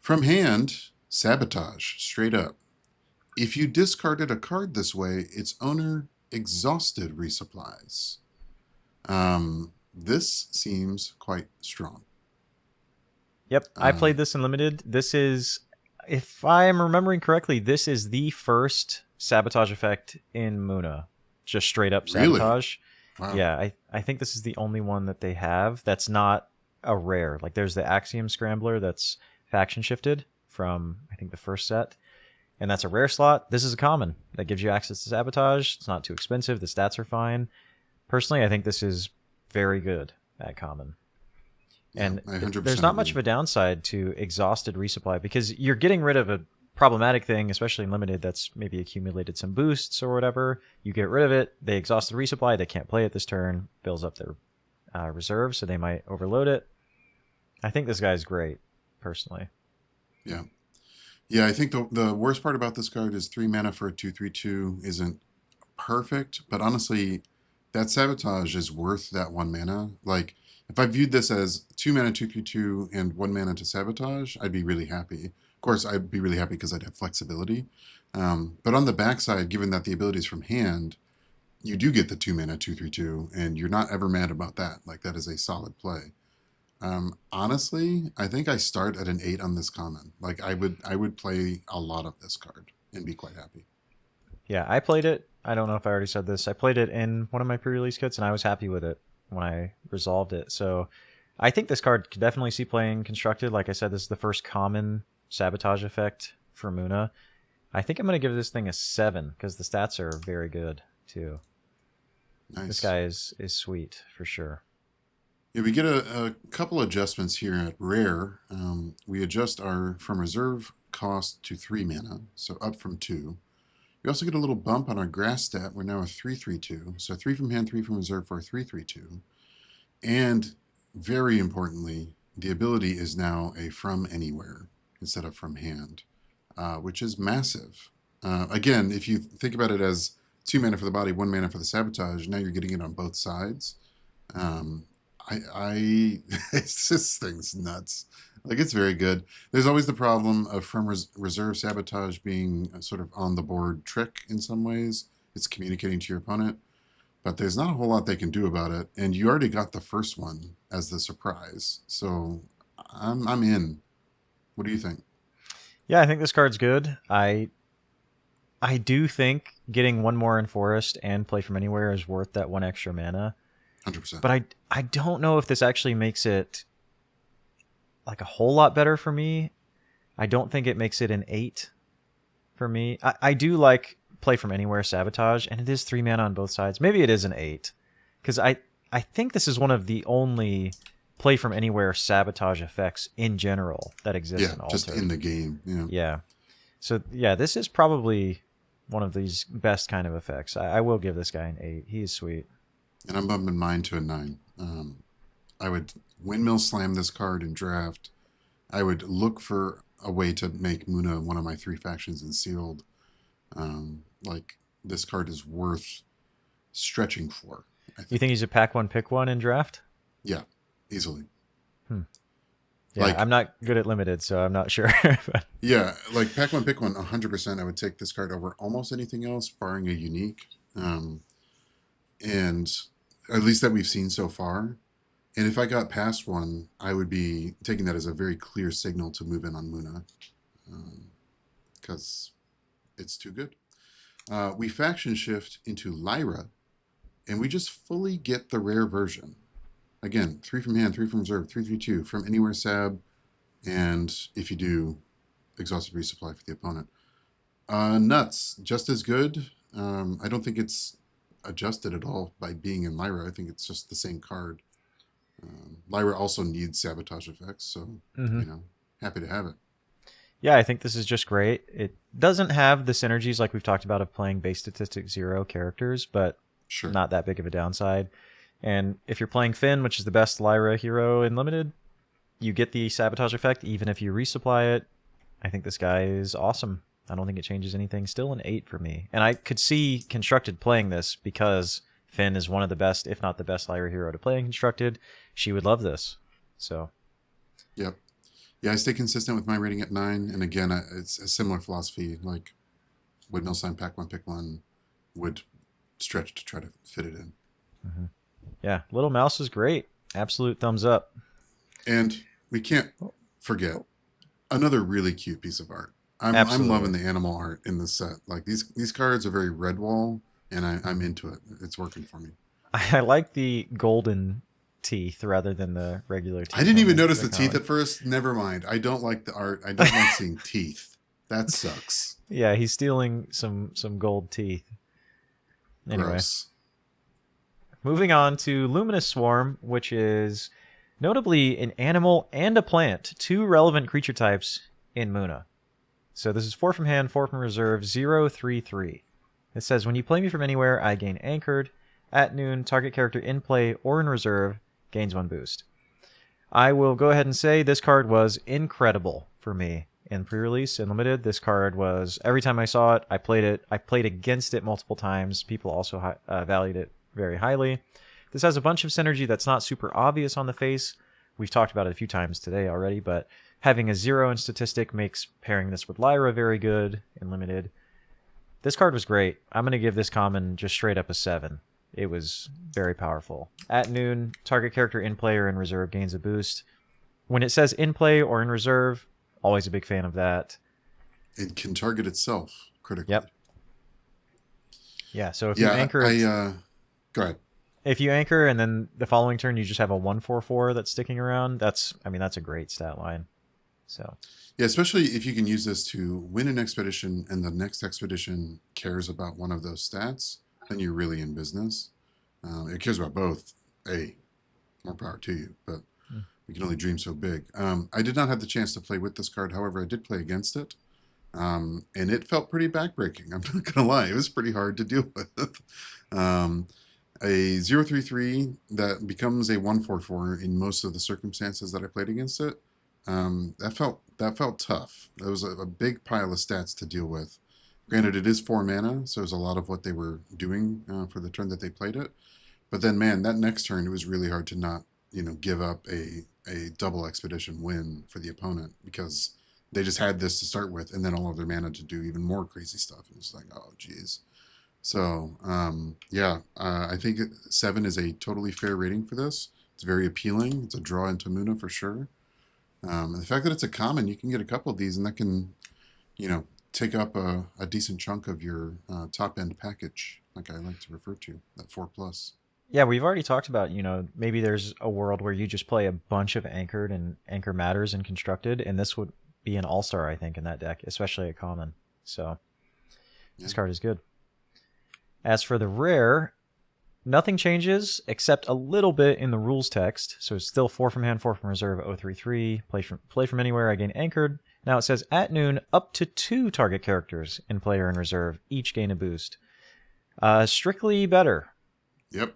From hand, sabotage, straight up. If you discarded a card this way, its owner exhausted resupplies. This seems quite strong. Yep, I played this in limited. This is if I'm remembering correctly, this is the first sabotage effect in Muna. Just straight up Really? sabotage. Wow. Yeah, I think this is the only one that they have that's not a rare. Like there's the Axiom Scrambler that's faction shifted from I think the first set, and that's a rare slot. This is a common that gives you access to sabotage. It's not too expensive. The stats are fine. Personally, I think this is very good at common. Yeah, And I there's 100% not much of agree. a downside to exhausted resupply because you're getting rid of a problematic thing, especially in limited, that's maybe accumulated some boosts or whatever. You get rid of it, they exhaust the resupply, they can't play it this turn, builds up their reserves, so they might overload it. I think this guy's great, personally. Yeah. Yeah, I think the worst part about this card is 3 mana for a 2/3/2 isn't perfect, but honestly, that sabotage is worth that 1 mana. Like, if I viewed this as 2 mana 2/3/2 and 1 mana to sabotage, I'd be really happy. Of course, I'd be really happy because I'd have flexibility. But on the backside, given that the ability is from hand, you do get the 2 mana 2/3/2, and you're not ever mad about that. Like, that is a solid play. Honestly, I think I start at an 8 on this common. Like, I would play a lot of this card and be quite happy. Yeah, I played it. I don't know if I already said this. I played it in one of my pre-release kits, and I was happy with it when I resolved it. So I think this card could definitely see playing constructed. Like I said, this is the first common sabotage effect for Muna. I think I'm going to give this thing a 7 because the stats are very good too. This Nice. guy is sweet for sure. Yeah, we get a couple adjustments here at rare. We adjust our from reserve cost to 3 mana, so up from 2. We also get a little bump on our grass stat. We're now a 3/3/2, so 3 from hand, 3 from reserve for a 3/3/2. And very importantly, the ability is now a from anywhere instead of from hand, which is massive. Again, if you think about it as 2 mana for the body, 1 mana for the sabotage, now you're getting it on both sides. Um, I this thing's nuts. Like, it's very good. There's always the problem of from reserve sabotage being a sort of on the board trick in some ways. It's communicating to your opponent, but there's not a whole lot they can do about it. And you already got the first one as the surprise, so I'm in. What do you think? Yeah, I think this card's good. I do think getting one more in forest and play from anywhere is worth that one extra mana. 100%. But I don't know if this actually makes it like a whole lot better for me. I don't think it makes it an 8 for me. I do like play from anywhere sabotage, and it is 3 mana on both sides. Maybe it is an 8 because I think this is one of the only play from anywhere sabotage effects in general that exist Yeah, in just Altered. in the game. Yeah. Yeah. So yeah, this is probably one of these best kind of effects. I will give this guy an 8. He is sweet. And I'm bumping mine to a 9. I would windmill slam this card in draft. I would look for a way to make Muna one of my 3 factions in sealed. Like, this card is worth stretching for, I You think think. he's a pack one, pick one in draft? Yeah, easily. Hmm. Yeah, Like, I'm not good at limited, so I'm not sure. But yeah, like pack one, pick one, 100%. I would take this card over almost anything else, barring a unique. And at least that we've seen so far. And if I got past one, I would be taking that as a very clear signal to move in on Muna, because it's too good. We faction shift into Lyra, and we just fully get the rare version. Again, 3 from hand, 3 from reserve, 3/3/2 from anywhere sab, and if you do, exhausted resupply for the opponent. Nuts, just as good. I don't think it's adjusted at all by being in Lyra. I think it's just the same card. Lyra also needs sabotage effects, so, mm-hmm. Happy to have it. Yeah, I think this is just great. It doesn't have the synergies like we've talked about of playing base statistic 0 characters, but Sure. not that big of a downside. And if you're playing Finn, which is the best Lyra hero in limited, you get the sabotage effect even if you resupply it. I think this guy is awesome. I don't think it changes anything. Still an 8 for me. And I could see Constructed playing this because Finn is one of the best, if not the best Lyra hero to play in Constructed. She would love this. So, Yep. Yeah, I stay consistent with my rating at 9. And again, it's a similar philosophy. Like, Windmill sign, pack one, pick one, would stretch to try to fit it in. mm-hmm. Yeah, Little Mouse is great. Absolute thumbs up. And we can't forget Another really cute piece of art. I'm loving Absolutely. the animal art in this set. Like these cards are very Redwall, and I'm into it. It's working for me. I like the golden teeth rather than the regular I teeth didn't on even notice the the teeth comic. at first. Never mind. I don't like the art. I don't like seeing teeth. That sucks. Yeah, he's stealing some gold teeth. Anyway, Gross. moving on to Luminous Swarm, which is notably an animal and a plant, two relevant creature types in Muna. So this is 4 from hand, 4 from reserve, 0/3/3. It says, when you play me from anywhere, I gain anchored. At noon, target character in play or in reserve gains 1 boost. I will go ahead and say this card was incredible for me in pre-release and limited. This card was, every time I saw it, I played it. I played against it multiple times. People also valued it very highly. This has a bunch of synergy that's not super obvious on the face. We've talked about it a few times today already, but having a 0 in statistic makes pairing this with Lyra very good in limited. This card was great. I'm going to give this common just straight up a 7. It was very powerful. At noon, target character in play or in reserve gains a boost. When it says in play or in reserve, always a big fan of that. It can target itself critically. Yep. Yeah, so if you anchor go ahead. if you anchor and then the following turn you just have a 1/4/4 that's sticking around, that's a great stat line. So Yeah, especially if you can use this to win an expedition and the next expedition cares about one of those stats, then you're really in business. It cares about both. More power to you, but we can only dream so big. I did not have the chance to play with this card. However, I did play against it. And it felt pretty backbreaking. I'm not going to lie. It was pretty hard to deal with. A 0/3/3 that becomes a 1/4/4 in most of the circumstances that I played against it. That felt tough. It was a big pile of stats to deal with. Granted, it is 4 mana, so it was a lot of what they were doing for the turn that they played it. But then, man, that next turn, it was really hard to not, give up a double expedition win for the opponent because they just had this to start with, and then all of their mana to do even more crazy stuff. And it's like, oh, geez. So, I think 7 is a totally fair rating for this. It's very appealing. It's a draw into Muna for sure. And the fact that it's a common, you can get a couple of these, and that can, take up a decent chunk of your top end package, like I like to refer to, that 4+. yeah, we've already talked about, maybe there's a world where you just play a bunch of anchored and anchor matters and constructed, and this would be an all-star, I think, in that deck, especially a common. So this card is good. As for the rare, nothing changes except a little bit in the rules text. So it's still 4 from hand, 4 from reserve, 0/3/3. Play from anywhere, I gain anchored. Now it says at noon, up to 2 target characters in play or in reserve each gain a boost. Strictly better. Yep.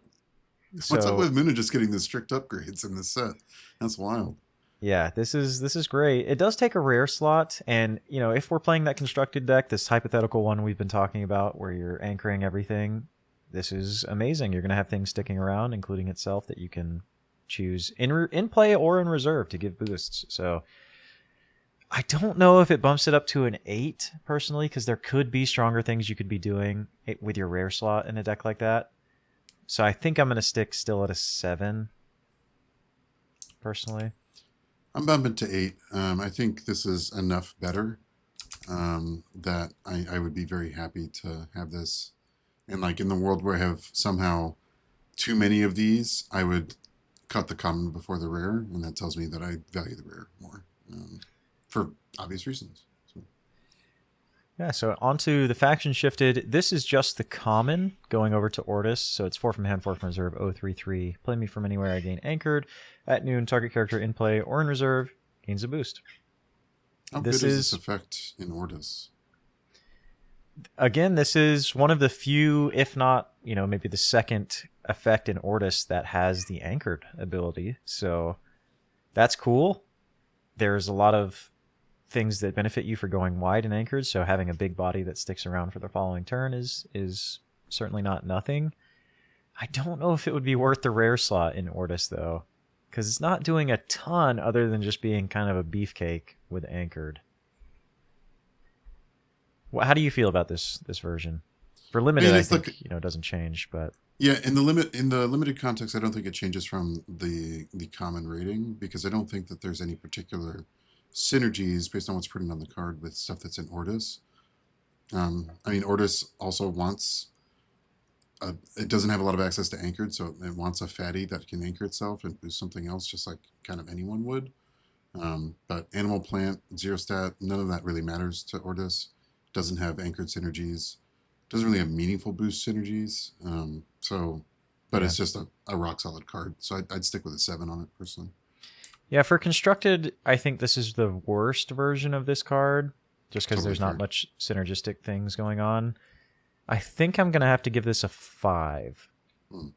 So, what's up with Muna just getting the strict upgrades in this set? That's wild. Yeah, this is great. It does take a rare slot, and if we're playing that constructed deck, this hypothetical one we've been talking about, where you're anchoring everything, this is amazing. You're going to have things sticking around, including itself, that you can choose in play or in reserve to give boosts. So I don't know if it bumps it up to an 8 personally, because there could be stronger things you could be doing with your rare slot in a deck like that. So I think I'm going to stick still at a 7 personally. I'm bumping to 8. I think this is enough better that I would be very happy to have this. And like in the world where I have somehow too many of these, I would cut the common before the rare, and that tells me that I value the rare more for obvious reasons. So. Yeah, so onto the faction shifted. This is just the common going over to Ortis. So it's 4 from hand, 4 from reserve, 0/3/3. Play me from anywhere, I gain anchored. At noon, target character in play or in reserve gains a boost. How good is this effect in Ortis? Again, this is one of the few, if not, maybe the second effect in Ortis that has the anchored ability. So that's cool. There's a lot of things that benefit you for going wide and anchored, so having a big body that sticks around for the following turn is certainly not nothing. I don't know if it would be worth the rare slot in Ortis, though, because it's not doing a ton other than just being kind of a beefcake with anchored. Well, how do you feel about this version? For limited, I think it doesn't change, but yeah, in the limited context, I don't think it changes from the common rating, because I don't think that there's any particular synergies based on what's printed on the card with stuff that's in Ordis. I mean, Ordis also wants it doesn't have a lot of access to anchored, so it wants a fatty that can anchor itself and boost something else, just like kind of anyone would. But animal, plant, zero stat, none of that really matters to Ordis. Doesn't have anchored synergies. Doesn't really have meaningful boost synergies. But Yeah. it's just a rock solid card. So I'd stick with a 7 on it personally. Yeah, for constructed, I think this is the worst version of this card, just because Totally there's not fair. much synergistic things going on. I think I'm going to have to give this a 5. Hmm.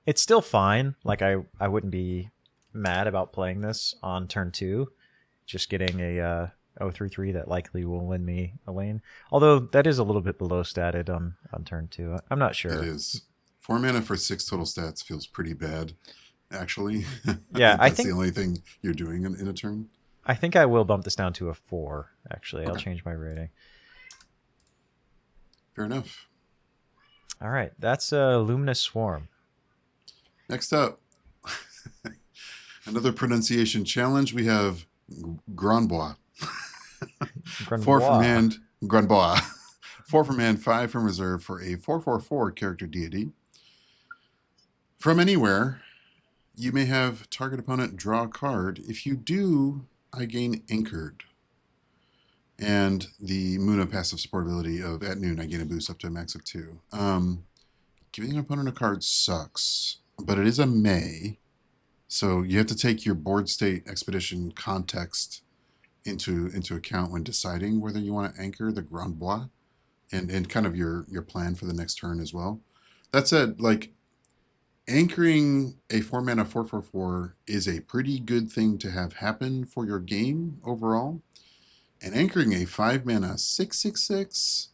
It's still fine. Like, I wouldn't be mad about playing this on turn 2. Just getting a 0-3-3 that likely will win me a lane. Although, that is a little bit below statted on turn 2. I'm not sure. It is. 4 mana for 6 total stats feels pretty bad, actually. Yeah, I That's think the only thing you're doing in a turn. I think I will bump this down to a 4, actually. I'll Okay. change my rating. Fair enough. All right, that's Luminous Swarm. Next up, another pronunciation challenge. We have Granbois. 4 from hand, Granbois. 4 from hand, 5 from reserve for a 4/4/4 character deity. From anywhere, you may have target opponent draw a card. If you do, I gain anchored. And the Muna passive support ability of at noon, I gain a boost up to a max of 2. Giving an opponent a card sucks, but it is a May. So you have to take your board state expedition context into account when deciding whether you want to anchor the Grand Bois and kind of your plan for the next turn as well. That said, like anchoring a 4 mana 4/4/4 is a pretty good thing to have happen for your game overall. And anchoring a 5 mana 6/6/6,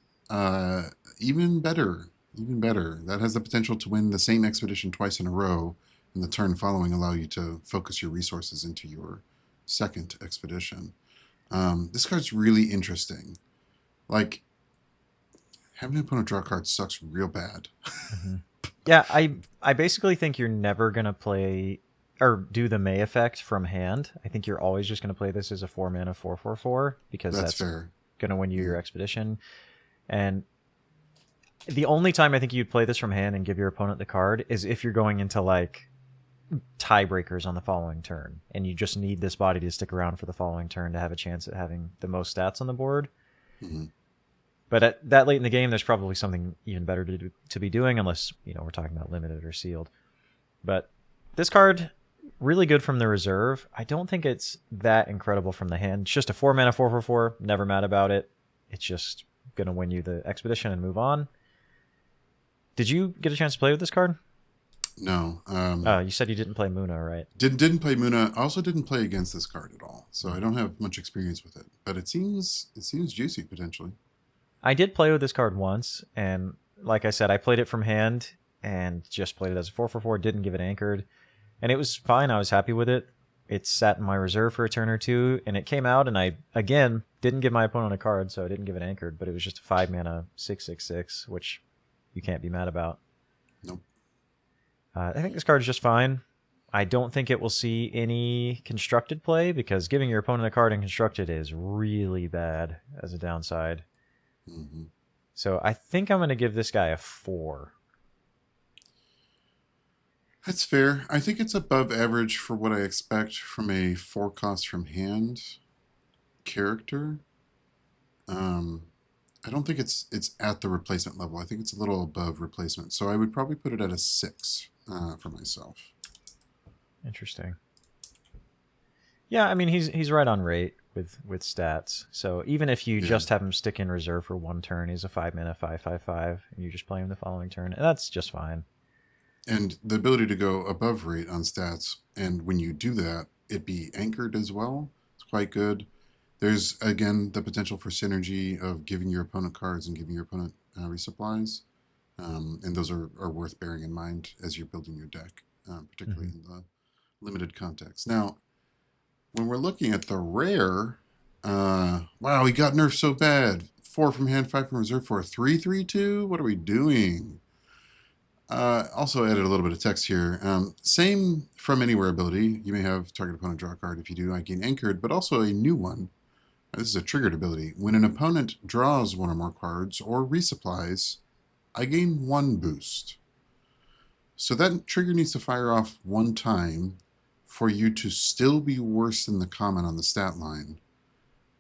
even better. Even better. That has the potential to win the same expedition twice in a row, and the turn following allow you to focus your resources into your second expedition. This card's really interesting. Like, having an opponent draw a card sucks real bad. Mm-hmm. Yeah, I basically think you're never going to play or do the May effect from hand. I think you're always just going to play this as a 4 mana 4/4/4 because that's fair. going to win you your expedition. And the only time I think you'd play this from hand and give your opponent the card is if you're going into like tiebreakers on the following turn and you just need this body to stick around for the following turn to have a chance at having the most stats on the board. Mm-hmm. But at that late in the game, there's probably something even better to be doing, unless we're talking about limited or sealed. But this card, really good from the reserve. I don't think it's that incredible from the hand. It's just a 4 mana 4/4/4. Never mad about it. It's just gonna win you the expedition and move on. Did you get a chance to play with this card? No. You said you didn't play Muna, right? Didn't play Muna. Also didn't play against this card at all, so I don't have much experience with it. But it seems juicy potentially. I did play with this card once, and like I said, I played it from hand and just played it as a 4/4/4. Didn't give it anchored, and it was fine. I was happy with it. It sat in my reserve for a turn or two, and it came out, and I again didn't give my opponent a card, so I didn't give it anchored. But it was just a 5 mana 6/6/6, which you can't be mad about. Nope. I think this card is just fine. I don't think it will see any constructed play because giving your opponent a card in constructed is really bad as a downside. Mm-hmm. So I think I'm going to give this guy a 4. That's fair. I think it's above average for what I expect from a 4 cost from hand character. I don't think it's at the replacement level. I think it's a little above replacement. So I would probably put it at a 6 for myself. Interesting. Yeah, I mean he's right on rate with stats. So even if you just have him stick in reserve for one turn, he's a 5 mana 5/5/5, and you just play him the following turn, and that's just fine. And the ability to go above rate on stats, and when you do that, it be anchored as well. It's quite good. There's, again, the potential for synergy of giving your opponent cards and giving your opponent resupplies. And those are worth bearing in mind as you're building your deck, particularly in the limited context. Now, when we're looking at the rare, wow, he got nerfed so bad. 4 from hand, 5 from reserve for a 3/3/2? What are we doing? Also added a little bit of text here. Same from anywhere ability. You may have target opponent draw a card. If you do, I gain anchored, but also a new one. This is a triggered ability. When an opponent draws one or more cards or resupplies, I gain 1 boost. So that trigger needs to fire off 1 time for you to still be worse than the common on the stat line.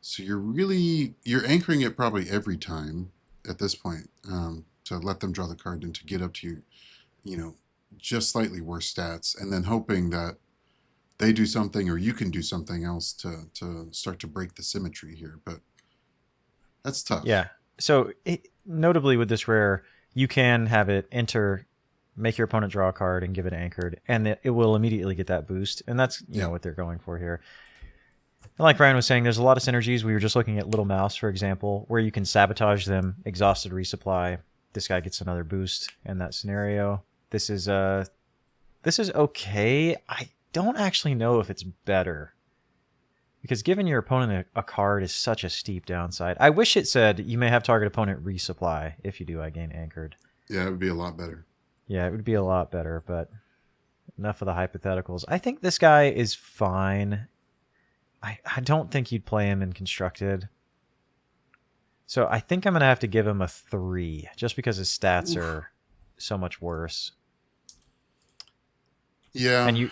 So you're anchoring it probably every time at this point, to let them draw the card and to get up to just slightly worse stats, and then hoping that they do something or you can do something else to start to break the symmetry here. But that's tough. Yeah. So notably with this rare, you can have it enter, make your opponent draw a card and give it anchored, and it will immediately get that boost. And that's you know what they're going for here. And like Brian was saying, there's a lot of synergies. We were just looking at Little Mouse, for example, where you can sabotage them, exhausted resupply. This guy gets another boost in that scenario. This is okay. I don't actually know if it's better, because giving your opponent a card is such a steep downside. I wish it said you may have target opponent resupply. If you do, I gain anchored. Yeah, it would be a lot better. Yeah, it would be a lot better, but enough of the hypotheticals. I think this guy is fine. I don't think you'd play him in Constructed. So I think I'm going to have to give him a 3, just because his stats are so much worse. Yeah. And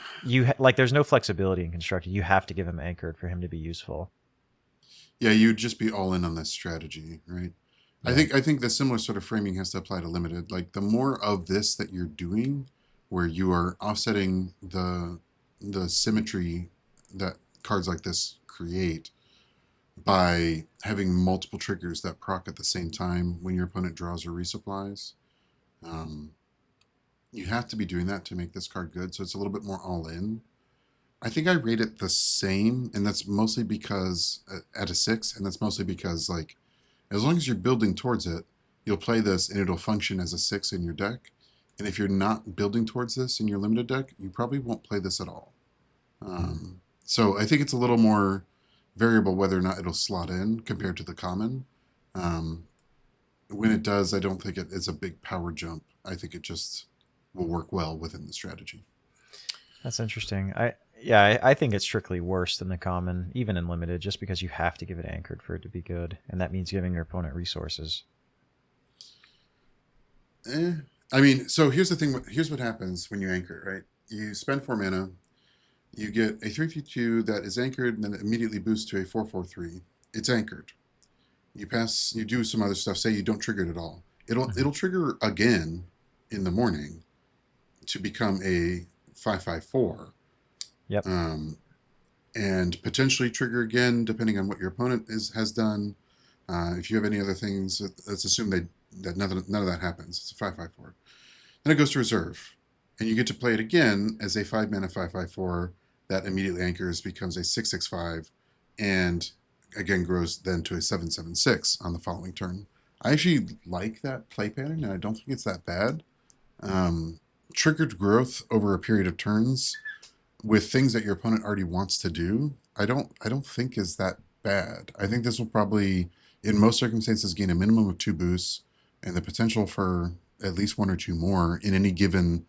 like, there's no flexibility in Constructed. You have to give him anchored for him to be useful. Yeah, you'd just be all in on this strategy, right? Yeah. I think the similar sort of framing has to apply to limited. Like, the more of this that you're doing, where you are offsetting the symmetry that cards like this create by having multiple triggers that proc at the same time when your opponent draws or resupplies. You have to be doing that to make this card good, so it's a little bit more all in. I think I rate it the same, and that's mostly because at a 6, and that's mostly because, like, as long as you're building towards it, you'll play this and it'll function as a 6 in your deck. And if you're not building towards this in your limited deck, you probably won't play this at all. So I think it's a little more variable whether or not it'll slot in compared to the common. When it does, I don't think it is a big power jump. I think it just will work well within the strategy. That's interesting. I think it's strictly worse than the common, even in limited, just because you have to give it anchored for it to be good, and that means giving your opponent resources. I mean, so here's the thing. Here's what happens when you anchor, right? You spend 4 mana. You get a 3/2 that is anchored, and then it immediately boosts to a 4/4/3. It's anchored. You pass. You do some other stuff. Say you don't trigger it at all. It'll trigger again in the morning to become a 5/5/4. Yep. And potentially trigger again depending on what your opponent has done. If you have any other things, let's assume that none of that happens. It's a 5/5/4. Then it goes to reserve, and you get to play it again as a 5 mana 5/5/4 that immediately anchors, becomes a 6/6/5, and again grows then to a 7/7/6 on the following turn. I actually like that play pattern, and I don't think it's that bad. Triggered growth over a period of turns with things that your opponent already wants to do, I don't think is that bad. I think this will probably, in most circumstances, gain a minimum of 2 boosts and the potential for at least 1 or 2 more in any given,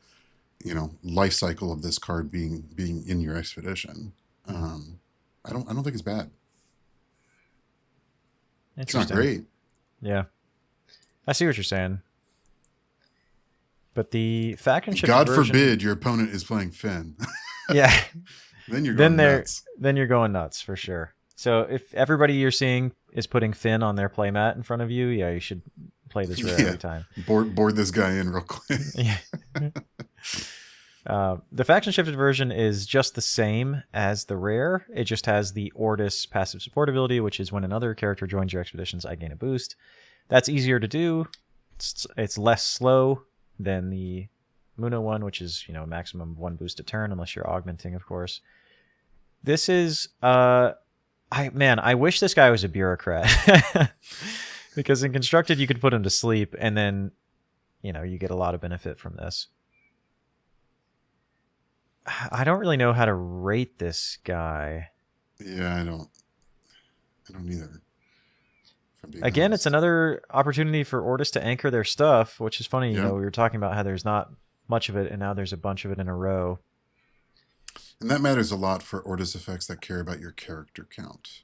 life cycle of this card being in your expedition. I don't think it's bad. It's not great. Yeah, I see what you're saying. But the faction shift God version, forbid your opponent is playing Finn. Yeah. Then you're going nuts. Then you're going nuts for sure. So if everybody you're seeing is putting Finn on their playmat in front of you, yeah, you should play this rare every time. Board this guy in real quick. Yeah. The faction shifted version is just the same as the rare. It just has the Ordis passive support ability, which is when another character joins your expeditions, I gain a boost. That's easier to do. It's less slow than the Muna one, which is, a maximum of 1 boost a turn, unless you're augmenting, of course. This is, I wish this guy was a bureaucrat. Because in Constructed, you could put him to sleep, and then, you get a lot of benefit from this. I don't really know how to rate this guy. Yeah, I don't either. If I'm being Again, it's honest. another opportunity for Ortis to anchor their stuff, which is funny. Yeah. We were talking about how there's not much of it, and now there's a bunch of it in a row. And that matters a lot for Ortis effects that care about your character count,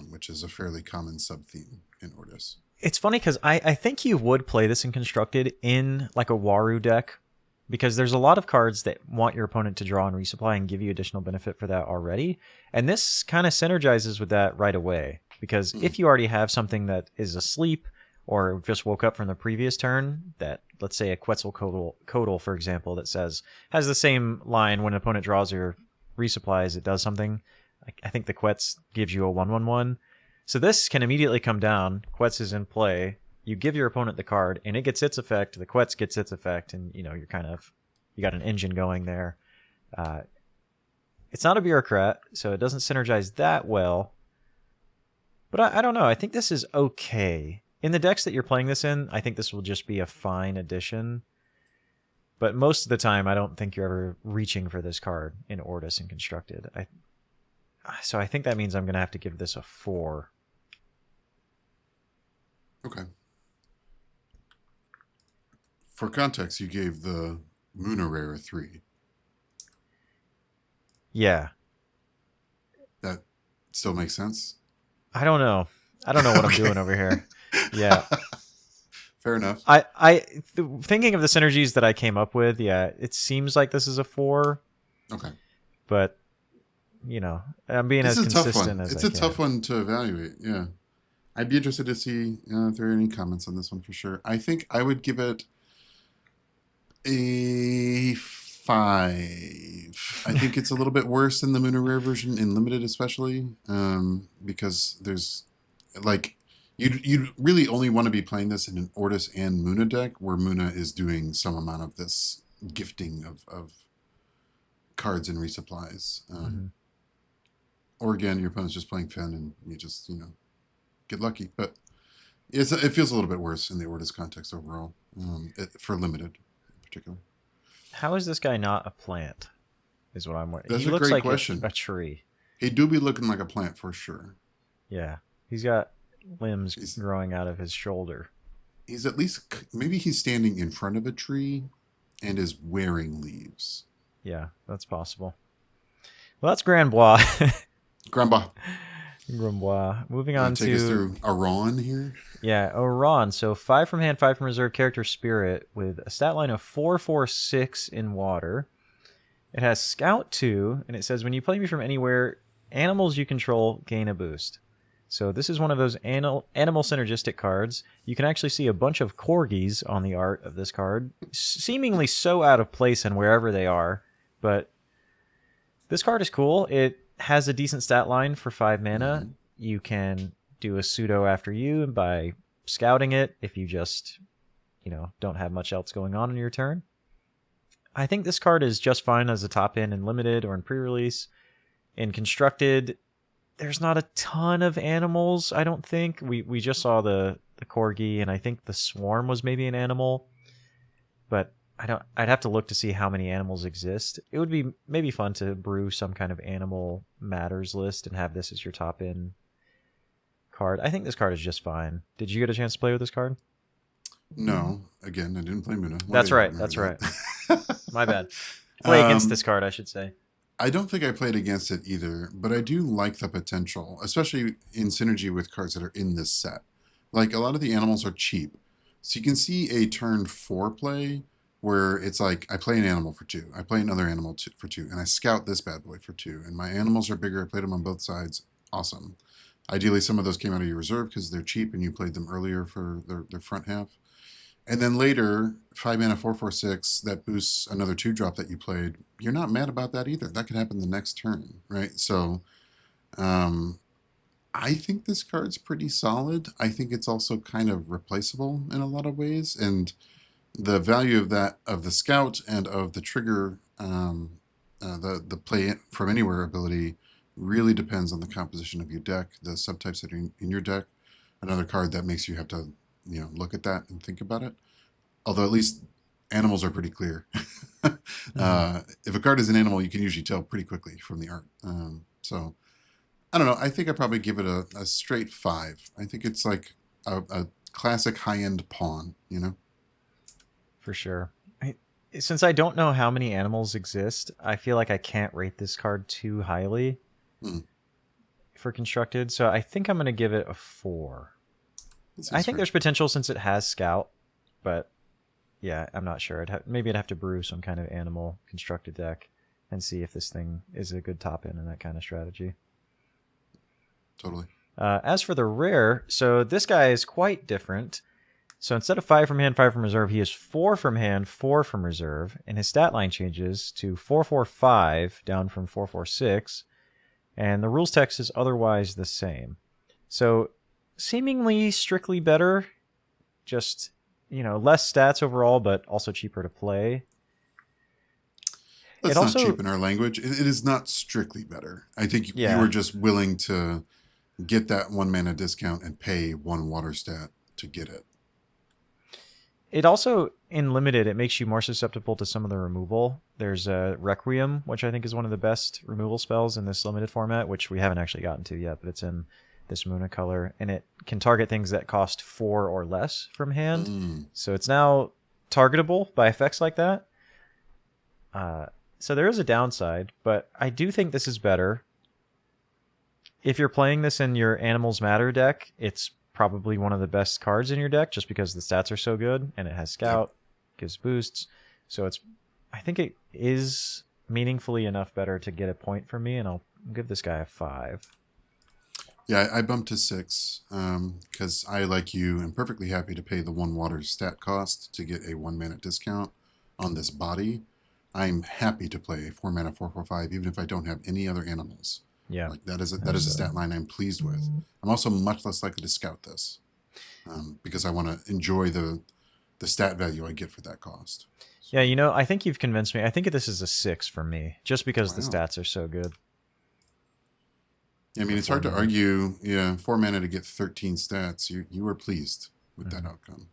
which is a fairly common sub-theme in Ortis. It's funny because I think you would play this in Constructed in like a Waru deck, because there's a lot of cards that want your opponent to draw and resupply and give you additional benefit for that already. And this kind of synergizes with that right away, because if you already have something that is asleep or just woke up from the previous turn, that, let's say a Quetzalcoatl, for example, that has the same line: when an opponent draws or resupplies, it does something. I think the Quetz gives you a 1/1/1. So this can immediately come down. Quetz is in play. You give your opponent the card, and it gets its effect. The Quetz gets its effect, and you got an engine going there. It's not a bureaucrat, so it doesn't synergize that well. But I don't know. I think this is okay. In the decks that you're playing this in, I think this will just be a fine addition. But most of the time, I don't think you're ever reaching for this card in Ortis and Constructed. So I think that means I'm going to have to give this a 4. Okay. For context, you gave the Moonarare a 3. Yeah. That still makes sense? I don't know. I don't know what I'm doing over here. Yeah. Fair enough. Thinking of the synergies that I came up with, yeah, it seems like this is a 4. Okay. But, I'm being as consistent as I can. It's a tough one to evaluate, yeah. I'd be interested to see if there are any comments on this one for sure. I think I would give it a 5. I think it's a little bit worse than the Moonarare version in Limited, especially because there's like you'd really only want to be playing this in an Ortis and Muna deck, where Muna is doing some amount of this gifting of cards and resupplies. Or again, your opponent's just playing Finn, and you just get lucky. But it feels a little bit worse in the Ortis context overall, for Limited in particular. How is this guy not a plant? Is what I'm wondering. That's He a looks great like question. a tree. He do be looking like a plant for sure. Yeah. He's got limbs growing out of his shoulder. He's at least, maybe he's standing in front of a tree and is wearing leaves. Yeah, that's possible. Well, that's Grand Bois. Grandpa. Grimbois. Moving on take us through Aron here. Yeah, Aron. So 5 from hand, 5 from reserve, character Spirit, with a stat line of 4/4/6 in water. It has Scout 2, and it says when you play me from anywhere, animals you control gain a boost. So this is one of those animal synergistic cards. You can actually see a bunch of corgis on the art of this card, seemingly so out of place and wherever they are. But this card is cool. It has a decent stat line for 5 mana. You can do a pseudo after you by scouting it if you just, don't have much else going on in your turn. I think this card is just fine as a top end in Limited or in pre-release. In Constructed, there's not a ton of animals, I don't think. We just saw the corgi, and I think the swarm was maybe an animal. But I'd have to look to see how many animals exist. It would be maybe fun to brew some kind of animal matters list and have this as your top end card. I think this card is just fine. Did you get a chance to play with this card? No. Again, I didn't play Muna. That's right. My bad. Play against this card, I should say. I don't think I played against it either, but I do like the potential, especially in synergy with cards that are in this set. Like, a lot of the animals are cheap. So you can see a turn 4 play where it's like, I play an animal for 2, I play another animal for 2, and I scout this bad boy for 2, and my animals are bigger, I played them on both sides. Awesome. Ideally, some of those came out of your reserve because they're cheap and you played them earlier for their front half. And then later, 5 mana 4/4/6 that boosts another 2-drop that you played. You're not mad about that either. That could happen the next turn, right? So I think this card's pretty solid. I think it's also kind of replaceable in a lot of ways. And the value of the scout and of the trigger, the play from anywhere ability really depends on the composition of your deck, the subtypes that are in your deck. Another card that makes you have to look at that and think about it. Although at least animals are pretty clear. If a card is an animal, you can usually tell pretty quickly from the art. So I don't know. I think I probably give it a straight 5. I think it's like a classic high-end pawn, you know? For sure. Since I don't know how many animals exist, I feel like I can't rate this card too highly for constructed. So I think I'm going to give it a 4. I think there's potential since it has Scout, but yeah, I'm not sure. Maybe I'd have to brew some kind of animal constructed deck and see if this thing is a good top end in that kind of strategy. Totally. As for the rare, so this guy is quite different. So instead of 5 from hand, 5 from reserve, he is 4 from hand, 4 from reserve, and his stat line changes to 4/4/5 down from 4/4/6, and the rules text is otherwise the same. So seemingly strictly better, just, less stats overall, but also cheaper to play. Let's not cheapen our language. It is not strictly better. I think you were just willing to get that 1 mana discount and pay 1 water stat to get it. It also, in limited, it makes you more susceptible to some of the removal. There's Requiem, which I think is one of the best removal spells in this limited format, which we haven't actually gotten to yet, but it's in this Muna color, and it can target things that cost 4 or less from hand. So it's now targetable by effects like that. So there is a downside, but I do think this is better. If you're playing this in your Animals Matter deck, it's probably one of the best cards in your deck just because the stats are so good, and it has Scout, gives boosts. So I think it is meaningfully enough better to get a point from me, and I'll give this guy a 5. Yeah, I bumped to 6 because I, like you, am perfectly happy to pay the 1 water stat cost to get a 1 mana discount on this body. I'm happy to play 4 mana 4/4/5 even if I don't have any other animals. Yeah, like that is a stat line I'm pleased with. I'm also much less likely to scout this because I want to enjoy the stat value I get for that cost. Yeah, I think you've convinced me. I think this is a 6 for me, just because the stats are so good. I mean, it's hard to argue. Yeah, 4 mana to get 13 stats. You were pleased with that outcome.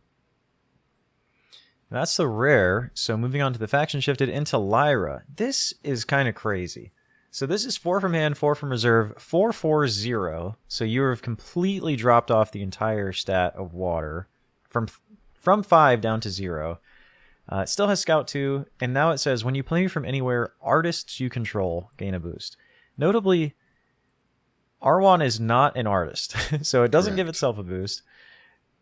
That's the rare. So moving on to the faction shifted into Lyra. This is kind of crazy. So this is 4 from hand, 4 from reserve, 4/4/0. So you have completely dropped off the entire stat of water from 5 down to 0. It still has Scout 2, and now it says when you play from anywhere, artists you control gain a boost. Notably, Arwan is not an artist, so it doesn't give itself a boost.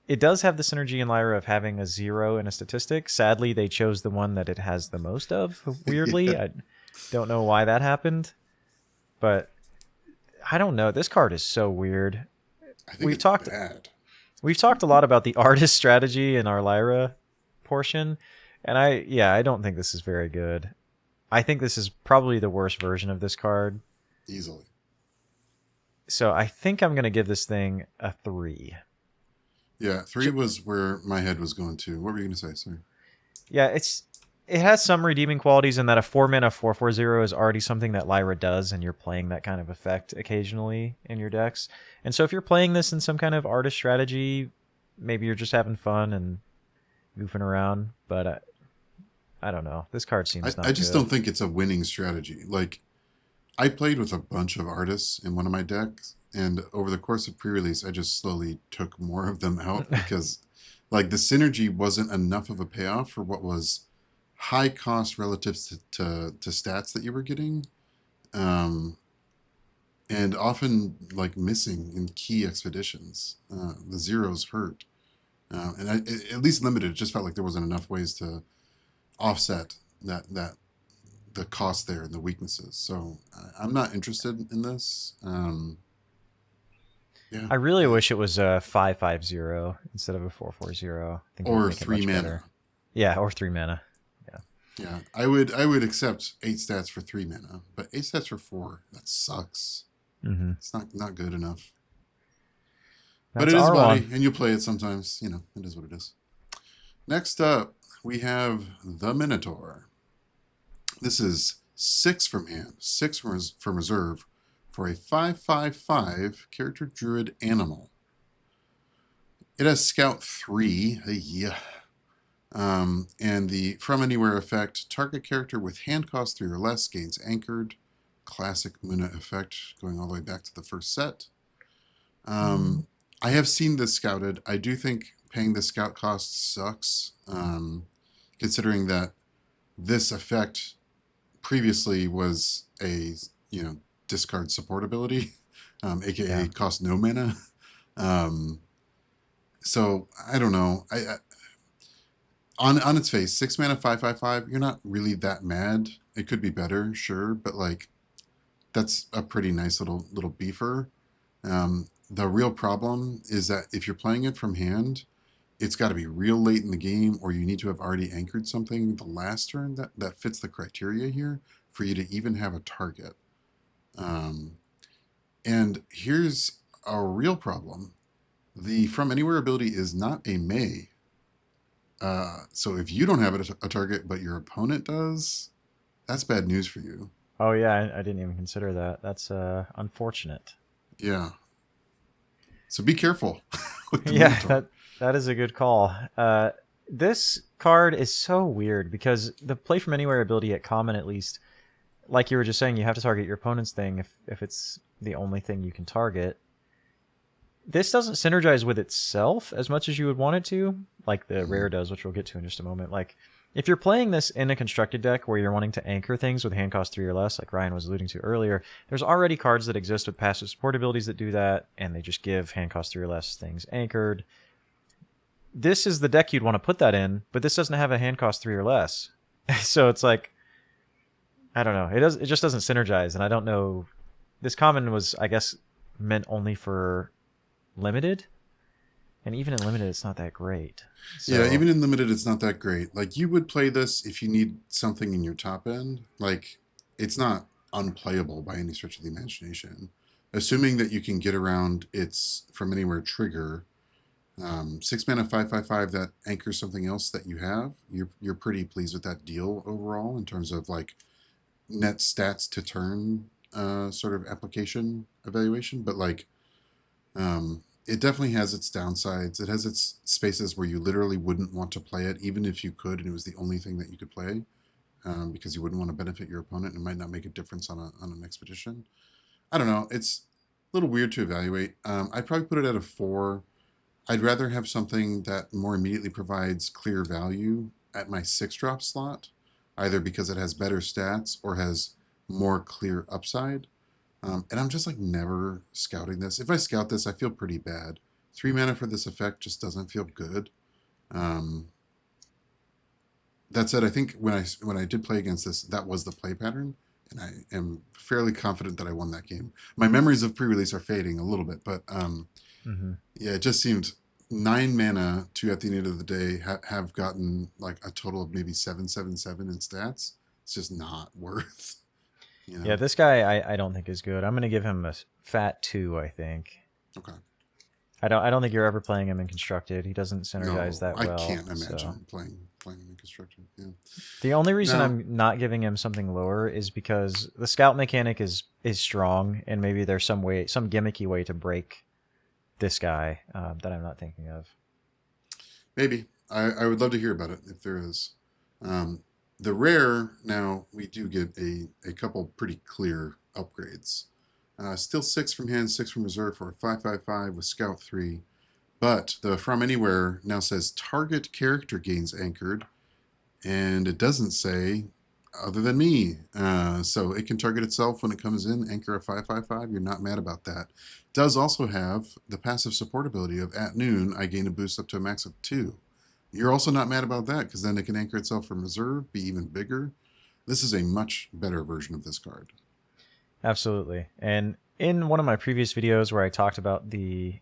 It does have the synergy in Lyra of having a 0 in a statistic. Sadly, they chose the one that it has the most of, weirdly. I don't know why that happened. But I don't know. This card is so weird. I think it's bad. We've talked a lot about the artist strategy in our Lyra portion, and I don't think this is very good. I think this is probably the worst version of this card. Easily. So I think I'm going to give this thing a 3. Yeah, 3 was where my head was going to. What were you going to say? Sorry. Yeah, it has some redeeming qualities in that a 4 mana 4/4/0 is already something that Lyra does, and you're playing that kind of effect occasionally in your decks. And so if you're playing this in some kind of artist strategy, maybe you're just having fun and goofing around. But I don't know. This card seems not I just good. don't think it's a winning strategy. Like, I played with a bunch of artists in one of my decks, and over the course of pre-release, I just slowly took more of them out because, like, the synergy wasn't enough of a payoff for what was high cost relative to stats that you were getting, and often like missing in key expeditions. The zeros hurt, and at least limited. It just felt like there wasn't enough ways to offset that the cost there and the weaknesses. So I'm not interested in this. Yeah, I really wish it was a 5/5/0 instead of a 4/4/0. I think or 3 mana. Better. Yeah, or 3 mana. Yeah, I would accept 8 stats for 3 mana, but 8 stats for 4, that sucks. It's not good enough. But it is a body, and you play it sometimes. It is what it is. Next up, we have the Minotaur. This is 6 from hand, 6 from reserve, for a 5/5/5 character druid animal. It has Scout 3. Yeah. And the from anywhere effect, target character with hand cost 3 or less gains anchored. Classic Muna effect, going all the way back to the first set. I have seen this scouted. I do think paying the scout cost sucks, considering that this effect previously was a discard support ability, aka Yeah. cost no mana. Um, so I don't know. On its face, 6 mana 5/5/5. You're not really that mad. It could be better, sure, but like that's a pretty nice little beefer. The real problem is that if you're playing it from hand, it's got to be real late in the game, or you need to have already anchored something the last turn that fits the criteria here for you to even have a target. Um, and here's a real problem. The From Anywhere ability is not a May. So if you don't have a target, but your opponent does, that's bad news for you. Oh yeah, I didn't even consider that. That's unfortunate. Yeah. So be careful with the Yeah, Minotaur. that is a good call. This card is so weird because the play from anywhere ability at common, at least, like you were just saying, you have to target your opponent's thing if it's the only thing you can target. This doesn't synergize with itself as much as you would want it to, like the rare does, which we'll get to in just a moment. Like, if you're playing this in a constructed deck where you're wanting to anchor things with hand cost 3 or less, like Ryan was alluding to earlier, there's already cards that exist with passive support abilities that do that, and they just give hand cost 3 or less things anchored. This is the deck you'd want to put that in, but this doesn't have a hand cost 3 or less. So it's like, I don't know. It just doesn't synergize, and I don't know. This common was, I guess, meant only for limited, and even in limited it's not that great. So, Yeah, even in limited, it's not that great. Like you would play this if you need something in your top end. Like it's not unplayable by any stretch of the imagination. Assuming that you can get around its From Anywhere trigger, 6 mana 5/5/5 that anchors something else that you have. You're pretty pleased with that deal overall in terms of like net stats to turn sort of application evaluation. But like it definitely has its downsides. It has its spaces where you literally wouldn't want to play it, even if you could, and it was the only thing that you could play, because you wouldn't want to benefit your opponent. And it might not make a difference on an expedition. I don't know. It's a little weird to evaluate. I'd probably put it at a 4. I'd rather have something that more immediately provides clear value at my 6-drop slot, either because it has better stats or has more clear upside. And I'm just like never scouting this. If I scout this, I feel pretty bad. 3 mana for this effect just doesn't feel good. That said, I think when I did play against this, that was the play pattern, and I am fairly confident that I won that game. My memories of pre-release are fading a little bit, but yeah, it just seemed 9 mana to at the end of the day have gotten like a total of maybe 7/7/7 in stats. It's just not worth. You know? yeah, this guy I don't think is good. I'm going to give him a fat 2, I think. Okay. I don't think you're ever playing him in constructed. He doesn't synergize that well. I can't imagine so. playing him in constructed. Yeah. The only reason No. I'm not giving him something lower is because the scout mechanic is strong, and maybe there's some gimmicky way to break this guy that I'm not thinking of. Maybe. I would love to hear about it if there is. The rare, now we do get a couple pretty clear upgrades. Still 6 from hand, 6 from reserve for a 5/5/5 with Scout 3. But the From Anywhere now says target character gains anchored, and it doesn't say other than me. So it can target itself when it comes in, anchor a 5/5/5. You're not mad about that. Does also have the passive support ability of at noon, I gain a boost up to a max of 2. You're also not mad about that because then it can anchor itself from reserve, be even bigger. This is a much better version of this card. Absolutely. And in one of my previous videos where I talked about the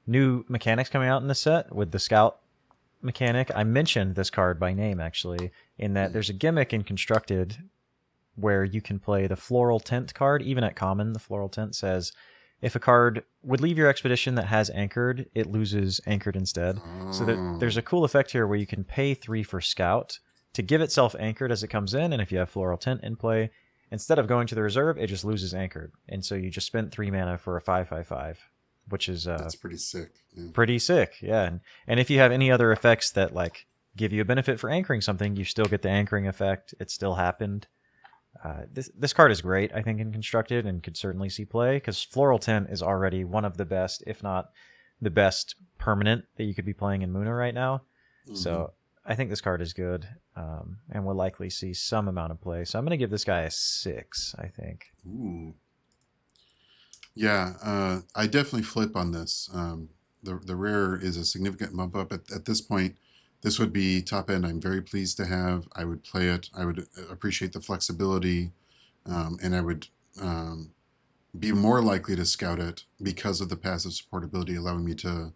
new mechanics coming out in the set with the scout mechanic, I mentioned this card by name, actually, in that there's a gimmick in constructed where you can play the Floral Tint card. Even at common, the Floral Tint says if a card would leave your expedition that has anchored, it loses anchored instead. So that there's a cool effect here where you can pay 3 for scout to give itself anchored as it comes in, and if you have Floral Tint in play, instead of going to the reserve, it just loses anchored. And so you just spent 3 mana for a 5/5/5, which is that's pretty sick. Yeah. pretty sick, yeah. And if you have any other effects that like give you a benefit for anchoring something, you still get the anchoring effect. It still happened. This card is great, I think, in Constructed, and could certainly see play, because Floral Tint is already one of the best, if not the best permanent that you could be playing in Muna right now. Mm-hmm. So I think this card is good, and will likely see some amount of play. So I'm going to give this guy a 6, I think. Ooh. Yeah, I definitely flip on this. The rare is a significant bump up. At this point, this would be top end. I'm very pleased to have. I would play it. I would appreciate the flexibility, and I would be more likely to scout it because of the passive supportability, allowing me to,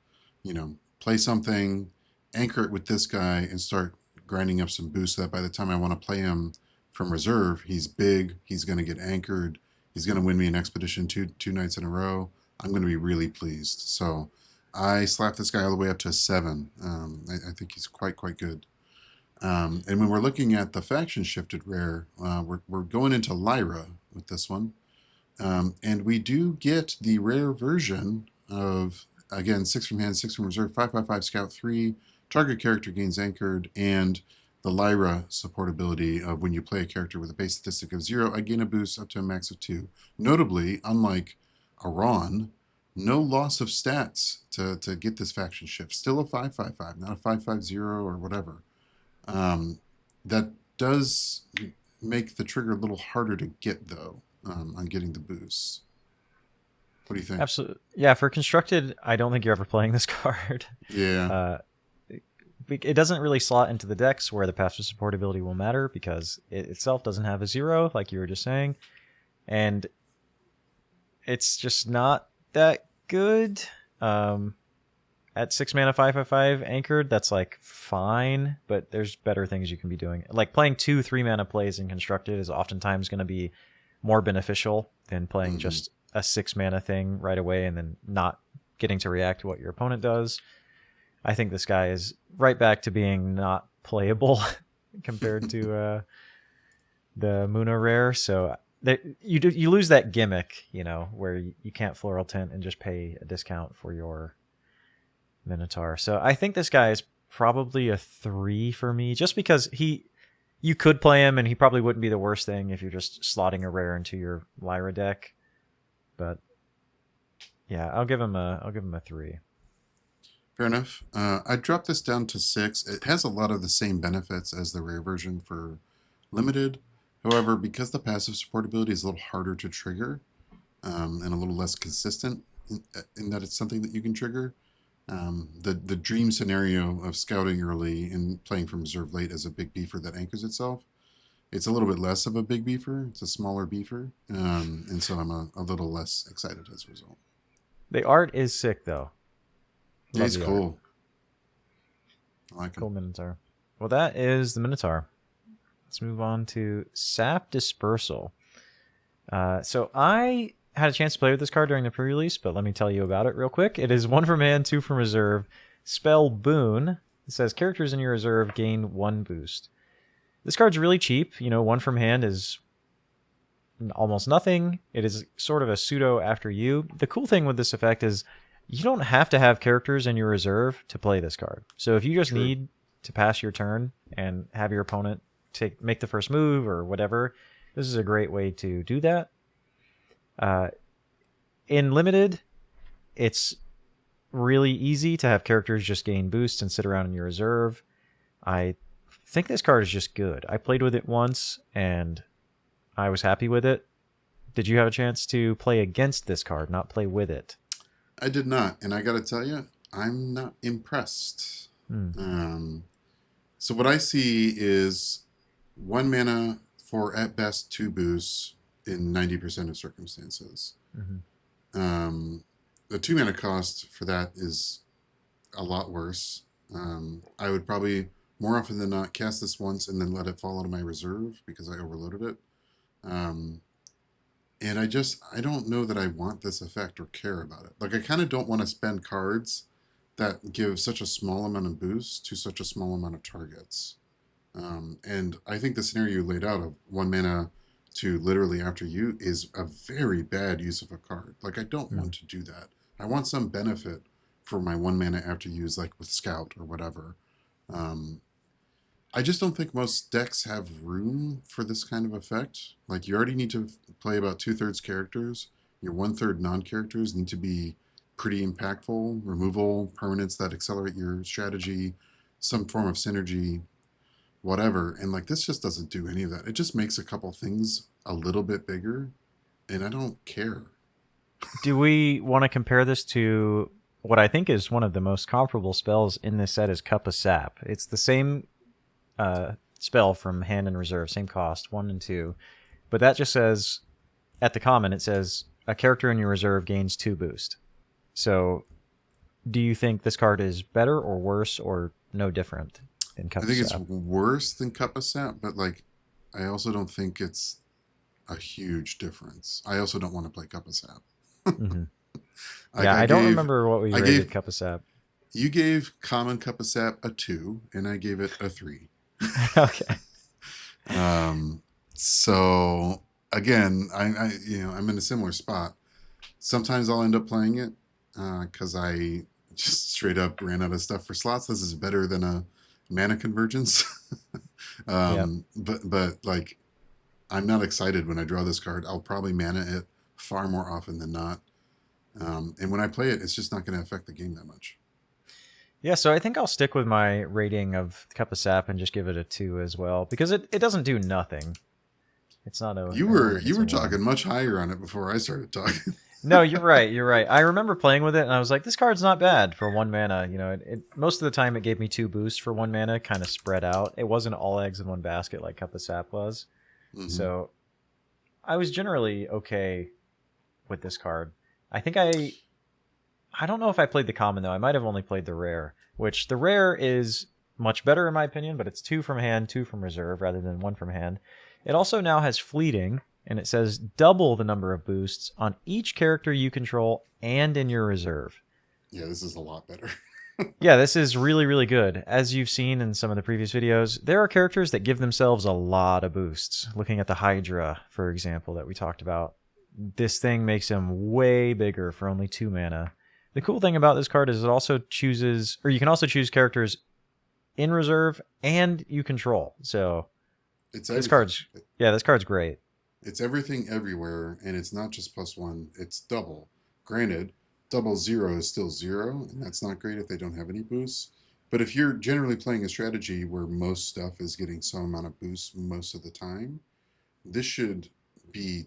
play something, anchor it with this guy, and start grinding up some boost so that by the time I want to play him from reserve, he's big, he's going to get anchored, he's going to win me an expedition two nights in a row. I'm going to be really pleased. So I slapped this guy all the way up to a 7. I think he's quite good. And when we're looking at the faction shifted rare, we're going into Lyra with this one. And we do get the rare version of, again, 6 from hand, 6 from reserve, 5/5/5 scout 3, target character gains anchored, and the Lyra support ability of when you play a character with a base statistic of 0, I gain a boost up to a max of 2. Notably, unlike Aran, no loss of stats to get this faction shift. Still a 5/5/5, not a 5/5/0 or whatever. That does make the trigger a little harder to get, though, on getting the boosts. What do you think? Absolutely. Yeah, for Constructed, I don't think you're ever playing this card. Yeah. It doesn't really slot into the decks where the passive support ability will matter, because it itself doesn't have a 0, like you were just saying. And it's just not that good. At 6 mana 5/5 anchored, that's like fine, but there's better things you can be doing. Like playing 2 3-mana plays in Constructed is oftentimes going to be more beneficial than playing just a 6 mana thing right away and then not getting to react to what your opponent does. I think this guy is right back to being not playable compared to the Muna rare. So you lose that gimmick, where you can't Floral Tint and just pay a discount for your Minotaur. So I think this guy is probably a 3 for me, just because you could play him and he probably wouldn't be the worst thing if you're just slotting a rare into your Lyra deck. But yeah, I'll give him a 3. Fair enough. I dropped this down to 6. It has a lot of the same benefits as the rare version for limited. However, because the passive support ability is a little harder to trigger, and a little less consistent in that it's something that you can trigger, the dream scenario of scouting early and playing from reserve late as a big beefer that anchors itself, it's a little bit less of a big beefer. It's a smaller beefer. And so I'm a little less excited as a result. The art is sick, though. It's cool. I like it. Cool Minotaur. Well, that is the Minotaur. Let's move on to Sap Dispersal. So I had a chance to play with this card during the pre-release, but let me tell you about it real quick. It is 1 from hand, 2 from reserve. Spell Boon. It says characters in your reserve gain 1 boost. This card's really cheap. 1 from hand is almost nothing. It is sort of a pseudo after you. The cool thing with this effect is you don't have to have characters in your reserve to play this card. So if you just need to pass your turn and have your opponent make the first move or whatever, this is a great way to do that. In Limited, it's really easy to have characters just gain boosts and sit around in your reserve. I think this card is just good. I played with it once and I was happy with it. Did you have a chance to play against this card, not play with it? I did not, and I got to tell you, I'm not impressed. So what I see is 1 mana for at best 2 boosts in 90% of circumstances. The 2 mana cost for that is a lot worse. I would probably more often than not cast this once and then let it fall out of my reserve because I overloaded it. And I don't know that I want this effect or care about it. Like, I kind of don't want to spend cards that give such a small amount of boost to such a small amount of targets. And I think the scenario you laid out of 1 mana to literally after you is a very bad use of a card. Like, I don't want to do that. I want some benefit for my 1 mana after use, like with Scout or whatever. I just don't think most decks have room for this kind of effect. Like you already need to play about 2/3 characters. Your 1/3 non-characters need to be pretty impactful, removal, permanents that accelerate your strategy, some form of synergy, whatever. And like this just doesn't do any of that. It just makes a couple things a little bit bigger, and I don't care. Do we want to compare this to what I think is one of the most comparable spells in this set is Cup of Sap? It's the same spell from hand and reserve, same cost, 1 and 2. But that just says, at the common, it says a character in your reserve gains 2 boost. So do you think this card is better or worse or no different than Cup I of think it's Sap? worse than Cup of Sap, but like I also don't think it's a huge difference. I also don't want to play Cup of Sap. Mm-hmm. Like Yeah, I don't remember what we I rated gave, Cup of Sap. you gave Common Cup of Sap a 2, and I gave it a 3. Okay. Um, so again, I'm in a similar spot. Sometimes I'll end up playing it because I just straight up ran out of stuff for slots. This is better than a mana convergence. Yep. But like I'm not excited when I draw this card. I'll probably mana it far more often than not. And when I play it, it's just not going to affect the game that much. Yeah, so I think I'll stick with my rating of Cup of Sap and just give it a 2 as well, because it doesn't do nothing. It's not a... You I don't were think you it's a were win. talking much higher on it before I started talking. No, you're right. You're right. I remember playing with it, and I was like, "This card's not bad for 1 mana." You know, most of the time it gave me 2 boosts for 1 mana, kind of spread out. It wasn't all eggs in one basket like Cup of Sap was. Hmm. So I was generally okay with this card. I think I don't know if I played the common though. I might have only played the rare, which the rare is much better in my opinion, but it's 2 from hand, 2 from reserve rather than 1 from hand. It also now has fleeting, and it says double the number of boosts on each character you control and in your reserve. Yeah, this is a lot better. Yeah, this is really, really good. As you've seen in some of the previous videos, there are characters that give themselves a lot of boosts. Looking at the Hydra, for example, that we talked about. This thing makes him way bigger for only 2 mana. The cool thing about this card is it also chooses, or you can also choose characters in reserve and you control. So It's this everything. card's, yeah, this card's great. It's everything everywhere, and it's not just +1. It's double. Granted, double 0 is still 0, and that's not great if they don't have any boosts. But if you're generally playing a strategy where most stuff is getting some amount of boosts most of the time, this should be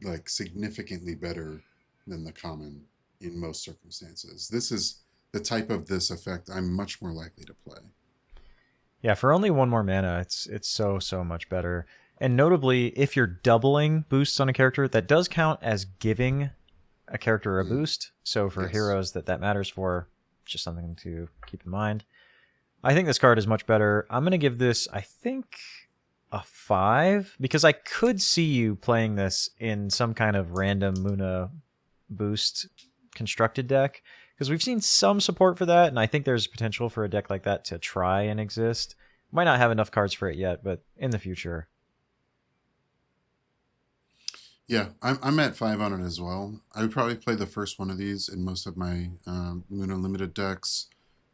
like significantly better than the common in most circumstances. This is the type of this effect I'm much more likely to play. Yeah, for only 1 more mana, it's so much better. And notably, if you're doubling boosts on a character, that does count as giving a character a Mm, boost. So for yes. heroes that matters for, just something to keep in mind. I think this card is much better. I'm going to give this, I think, a 5, because I could see you playing this in some kind of random Muna boost constructed deck, because we've seen some support for that, and I think there's potential for a deck like that to try and exist. Might not have enough cards for it yet, but in the future. Yeah, I'm at 5 on it as well. I would probably play the first one of these in most of my Luna Limited decks,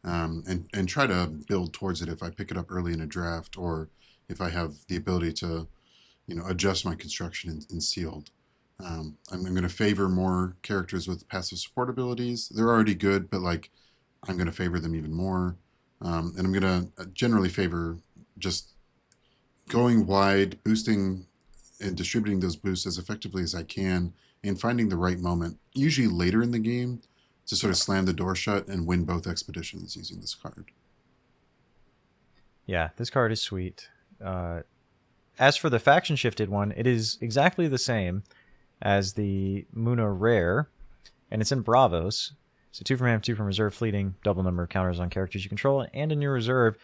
and try to build towards it if I pick it up early in a draft, or if I have the ability to adjust my construction in sealed. I'm going to favor more characters with passive support abilities. They're already good, but like I'm going to favor them even more, and I'm going to generally favor just going wide, boosting and distributing those boosts as effectively as I can, and finding the right moment, usually later in the game, to sort of slam the door shut and win both expeditions using this card. Yeah, this card is sweet. As for the faction shifted one, it is exactly the same as the Muna Rare, and it's in Bravos. So 2 from hand, 2 from reserve, fleeting, double number of counters on characters you control, and in your reserve.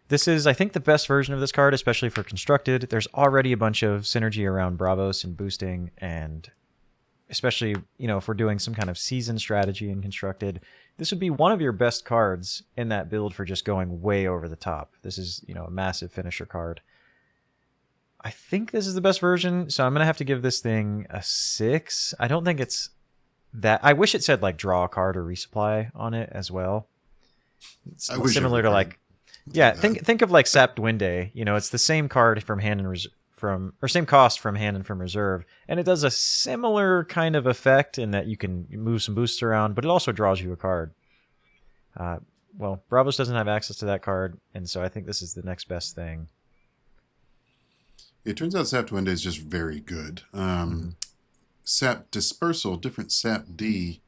This is, I think, the best version of this card, especially for constructed. There's already a bunch of synergy around Bravos and boosting, and especially, if we're doing some kind of season strategy in constructed, this would be one of your best cards in that build for just going way over the top. This is, a massive finisher card. I think this is the best version, so I'm going to have to give this thing a 6. I don't think it's that... I wish it said, like, draw a card or resupply on it as well. It's I wish similar every to, card. like... I'll tell Yeah, you that. think of like Sap Dwinde. You know, it's the same card from hand and or same cost from hand and from reserve, and it does a similar kind of effect in that you can move some boosts around, but it also draws you a card. Uh, well, Bravos doesn't have access to that card, and so I think this is the next best thing. It turns out Sap Duende is just very good. Mm-hmm. Sap Dispersal, different Sap D.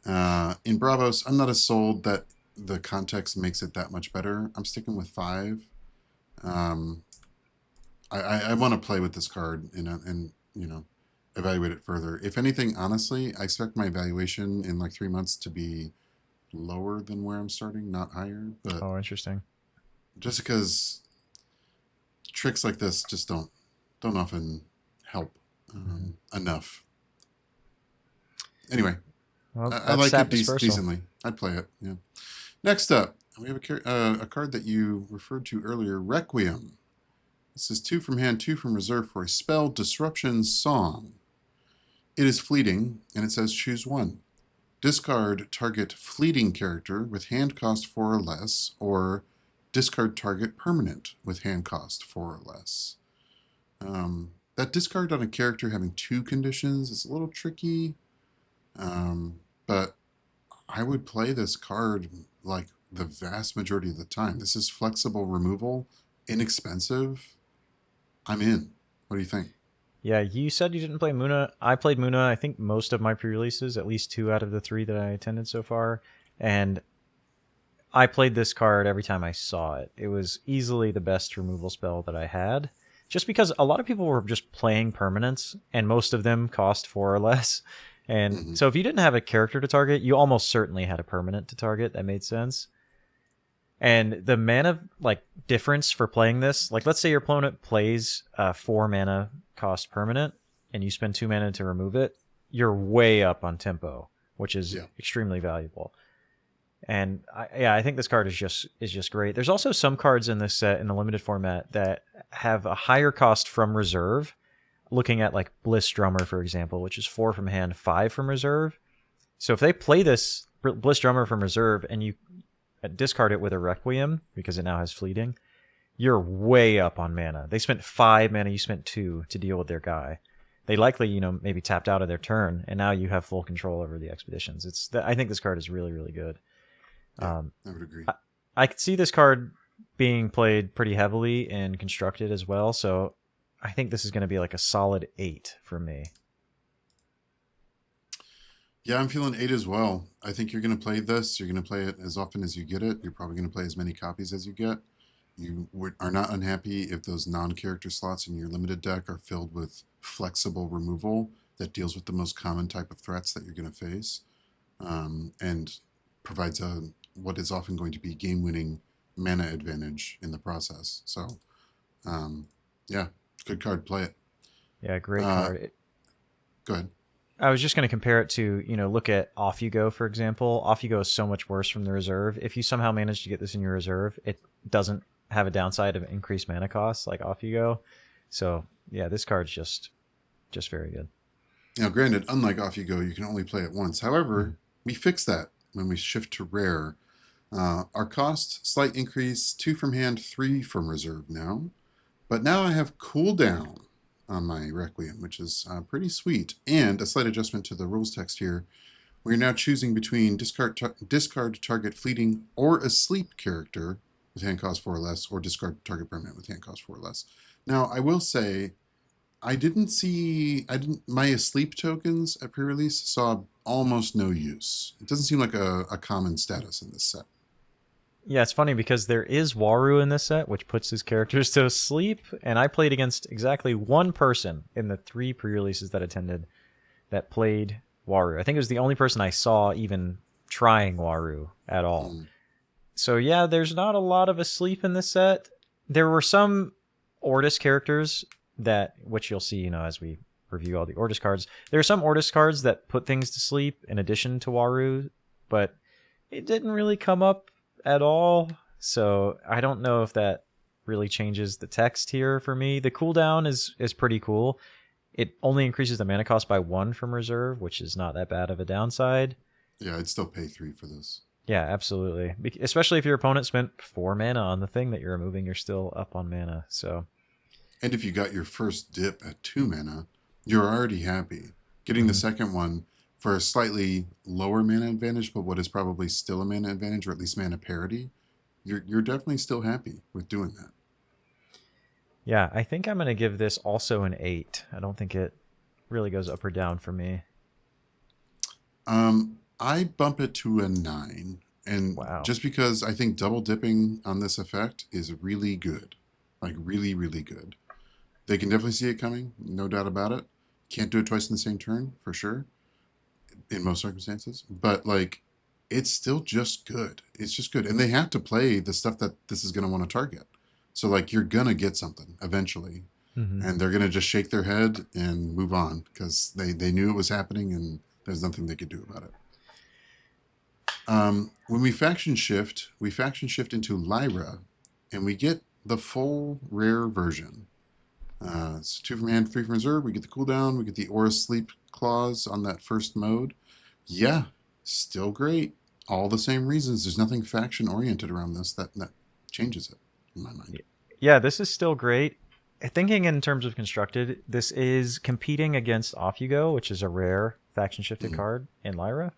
In Bravos, I'm not as sold that the context makes it that much better. I'm sticking with 5. Um, I want to play with this card and evaluate it further. If anything, honestly, I expect my evaluation in like 3 months to be lower than where I'm starting, not higher. But Oh, interesting. just because tricks like this just don't often help Mm-hmm. enough. Anyway, Well, I that's like Sap it Dispersal. decently. I'd play it. Yeah. Next up, we have a card that you referred to earlier, Requiem. This is 2 from hand, 2 from reserve for a spell Disruption Song. It is fleeting, and it says choose 1. Discard target fleeting character with hand cost 4 or less, or discard target permanent with hand cost 4 or less. That discard on a character having 2 conditions is a little tricky, but I would play this card like the vast majority of the time. This is flexible removal, inexpensive. I'm in. What do you think? Yeah, you said you didn't play Muna. I played Muna, I think, most of my pre-releases, at least 2 out of the 3 that I attended so far. And I played this card every time I saw it. It was easily the best removal spell that I had. Just because a lot of people were just playing permanents, and most of them cost 4 or less. And Mm-hmm. so if you didn't have a character to target, you almost certainly had a permanent to target. That made sense. And the mana difference for playing this, like let's say your opponent plays a 4 mana cost permanent and you spend 2 mana to remove it, you're way up on tempo, which is Yeah. extremely valuable. And I think this card is just great. There's also some cards in this set in the limited format that have a higher cost from reserve. Looking at like Bliss Drummer, for example, which is 4 from hand, 5 from reserve. So if they play this Bliss Drummer from reserve and you discard it with a Requiem because it now has fleeting, you're way up on mana. They spent 5 mana, you spent 2 to deal with their guy. They likely, maybe tapped out of their turn, and now you have full control over the expeditions. I think this card is really, really good. Yeah, I would agree. I could see this card being played pretty heavily in Constructed as well, so I think this is going to be like a solid 8 for me. Yeah, I'm feeling 8 as well. I think you're going to play this. You're going to play it as often as you get it. You're probably going to play as many copies as you get. You are not unhappy if those non-character slots in your limited deck are filled with flexible removal that deals with the most common type of threats that you're going to face, and provides what is often going to be game-winning mana advantage in the process. So, yeah, good card. Play it. Yeah, great Uh, card. Go ahead. I was just going to compare it to, look at Off You Go, for example. Off You Go is so much worse from the reserve. If you somehow manage to get this in your reserve, it doesn't have a downside of increased mana costs like Off You Go. So, yeah, this card's just very good. Now, granted, unlike Off You Go, you can only play it once. However, we fixed that when we shift to rare. Our cost, slight increase, 2 from hand, 3 from reserve now. But now I have cooldown on my Requiem, which is pretty sweet. And a slight adjustment to the rules text here. We're now choosing between discard target fleeting or asleep character with hand cost 4 or less, or discard target permanent with hand cost 4 or less. Now, I will say, my asleep tokens at pre-release saw almost no use. It doesn't seem like a common status in this set. Yeah, it's funny because there is Waru in this set, which puts his characters to sleep, and I played against exactly one person in the 3 pre-releases that attended that played Waru. I think it was the only person I saw even trying Waru at all. So yeah, there's not a lot of asleep in this set. There were some Ortis characters which you'll see, as we review all the Ortis cards. There are some Ortis cards that put things to sleep in addition to Waru, but it didn't really come up at all. So I don't know if that really changes the text here for me. The cooldown is pretty cool. It only increases the mana cost by 1 from reserve, which is not that bad of a downside. Yeah, I'd still pay 3 for this. Yeah, absolutely. Especially if your opponent spent 4 mana on the thing that you're removing, you're still up on mana. So, And if you got your first dip at 2 mana, you're already happy. Getting the mhm. second one for a slightly lower mana advantage, but what is probably still a mana advantage, or at least mana parity, you're definitely still happy with doing that. Yeah, I think I'm going to give this also an 8. I don't think it really goes up or down for me. I bump it to a 9, and Wow. just because I think double dipping on this effect is really good, like really, really good. They can definitely see it coming, no doubt about it. Can't do it twice in the same turn for sure, in most circumstances, but like it's still just good. It's just good, and they have to play the stuff that this is going to want to target. So like you're gonna get something eventually, Hmm. and they're gonna just shake their head and move on because they knew it was happening and there's nothing they could do about it. When we faction shift into Lyra, and we get the full rare version. It's 2 from hand, 3 from reserve. We get the cooldown. We get the Aura Sleep clause on that first mode. Yeah, still great. All the same reasons. There's nothing faction oriented around this that changes it in my mind. Yeah, this is still great. Thinking in terms of constructed, this is competing against Off You Go, which is a rare faction shifted card in Lyra.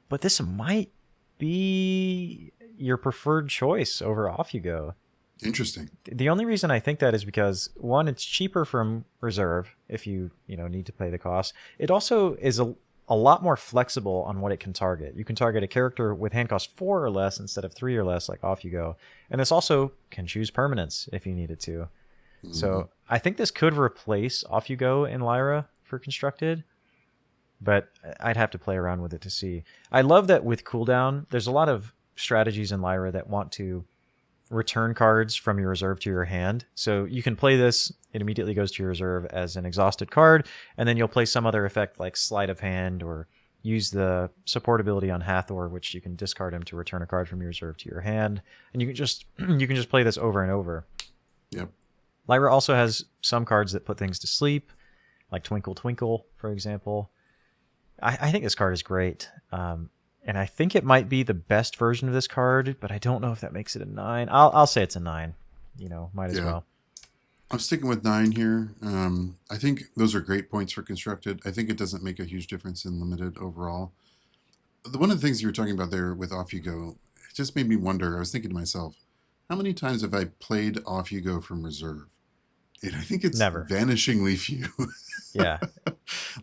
But this might be your preferred choice over Off You Go. Interesting. The only reason I think that is because, one, it's cheaper from reserve if you need to pay the cost. It also is a lot more flexible on what it can target. You can target a character with hand cost 4 or less instead of 3 or less, like Off You Go. And this also can choose permanents if you needed to. Mm-hmm. So I think this could replace Off You Go in Lyra for constructed, but I'd have to play around with it to see. I love that with cooldown, there's a lot of strategies in Lyra that want to return cards from your reserve to your hand. So you can play this, it immediately goes to your reserve as an exhausted card, and then you'll play some other effect like Sleight of Hand or use the support ability on Hathor, which you can discard him to return a card from your reserve to your hand. And you can just play this over and over. Yep. Lyra also has some cards that put things to sleep, like Twinkle Twinkle, for example. I think this card is great. And I think it might be the best version of this card, but I don't know if that makes it a 9. I'll say it's a 9. Might as well. I'm sticking with 9 here. I think those are great points for constructed. I think it doesn't make a huge difference in limited overall. One of the things you were talking about there with Off You Go, it just made me wonder. I was thinking to myself, how many times have I played Off You Go from reserve? And I think it's Never. vanishingly few. Yeah.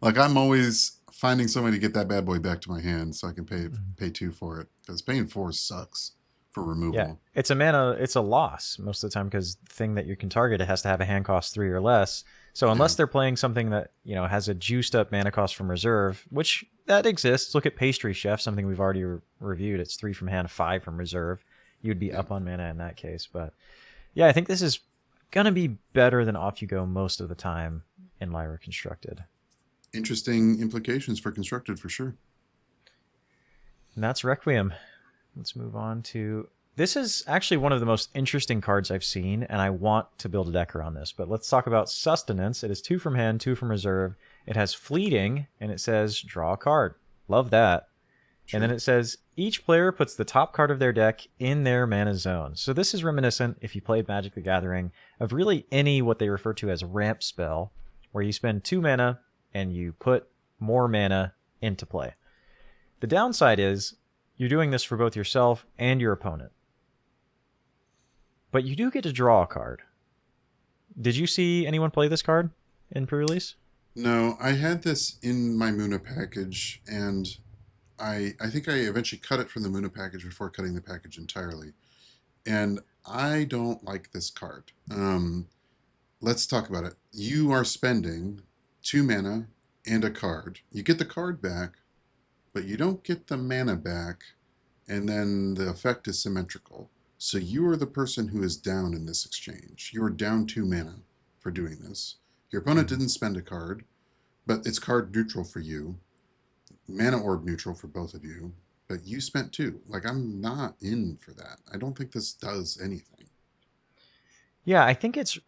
Like I'm always finding some way to get that bad boy back to my hand so I can pay 2 for it, because paying 4 sucks for removal. Yeah, it's a loss most of the time because the thing that you can target, it has to have a hand cost 3 or less. So unless they're playing something that has a juiced up mana cost from reserve, which that exists. Look at Pastry Chef, something we've already reviewed. It's 3 from hand, 5 from reserve. You'd be up on mana in that case. But yeah, I think this is gonna be better than Off You Go most of the time in Lyra constructed. Interesting implications for constructed for sure. And that's Requiem. Let's move on to... This is actually one of the most interesting cards I've seen, and I want to build a deck around this. But let's talk about Sustenance. It is 2 from hand, 2 from reserve. It has Fleeting, and it says draw a card. Love that. Sure. And then it says each player puts the top card of their deck in their mana zone. So this is reminiscent, if you played Magic the Gathering, of really any what they refer to as ramp spell, where you spend 2 mana and you put more mana into play. The downside is you're doing this for both yourself and your opponent. But you do get to draw a card. Did you see anyone play this card in pre-release? No, I had this in my Muna package, and I think I eventually cut it from the Muna package before cutting the package entirely. And I don't like this card. Let's talk about it. You are spending 2 mana and a card. You get the card back, but you don't get the mana back, and then the effect is symmetrical. So you are the person who is down in this exchange. You are down 2 mana for doing this. Your opponent didn't spend a card, but it's card neutral for you. Mana orb neutral for both of you, but you spent 2. Like, I'm not in for that. I don't think this does anything. Yeah, I think it's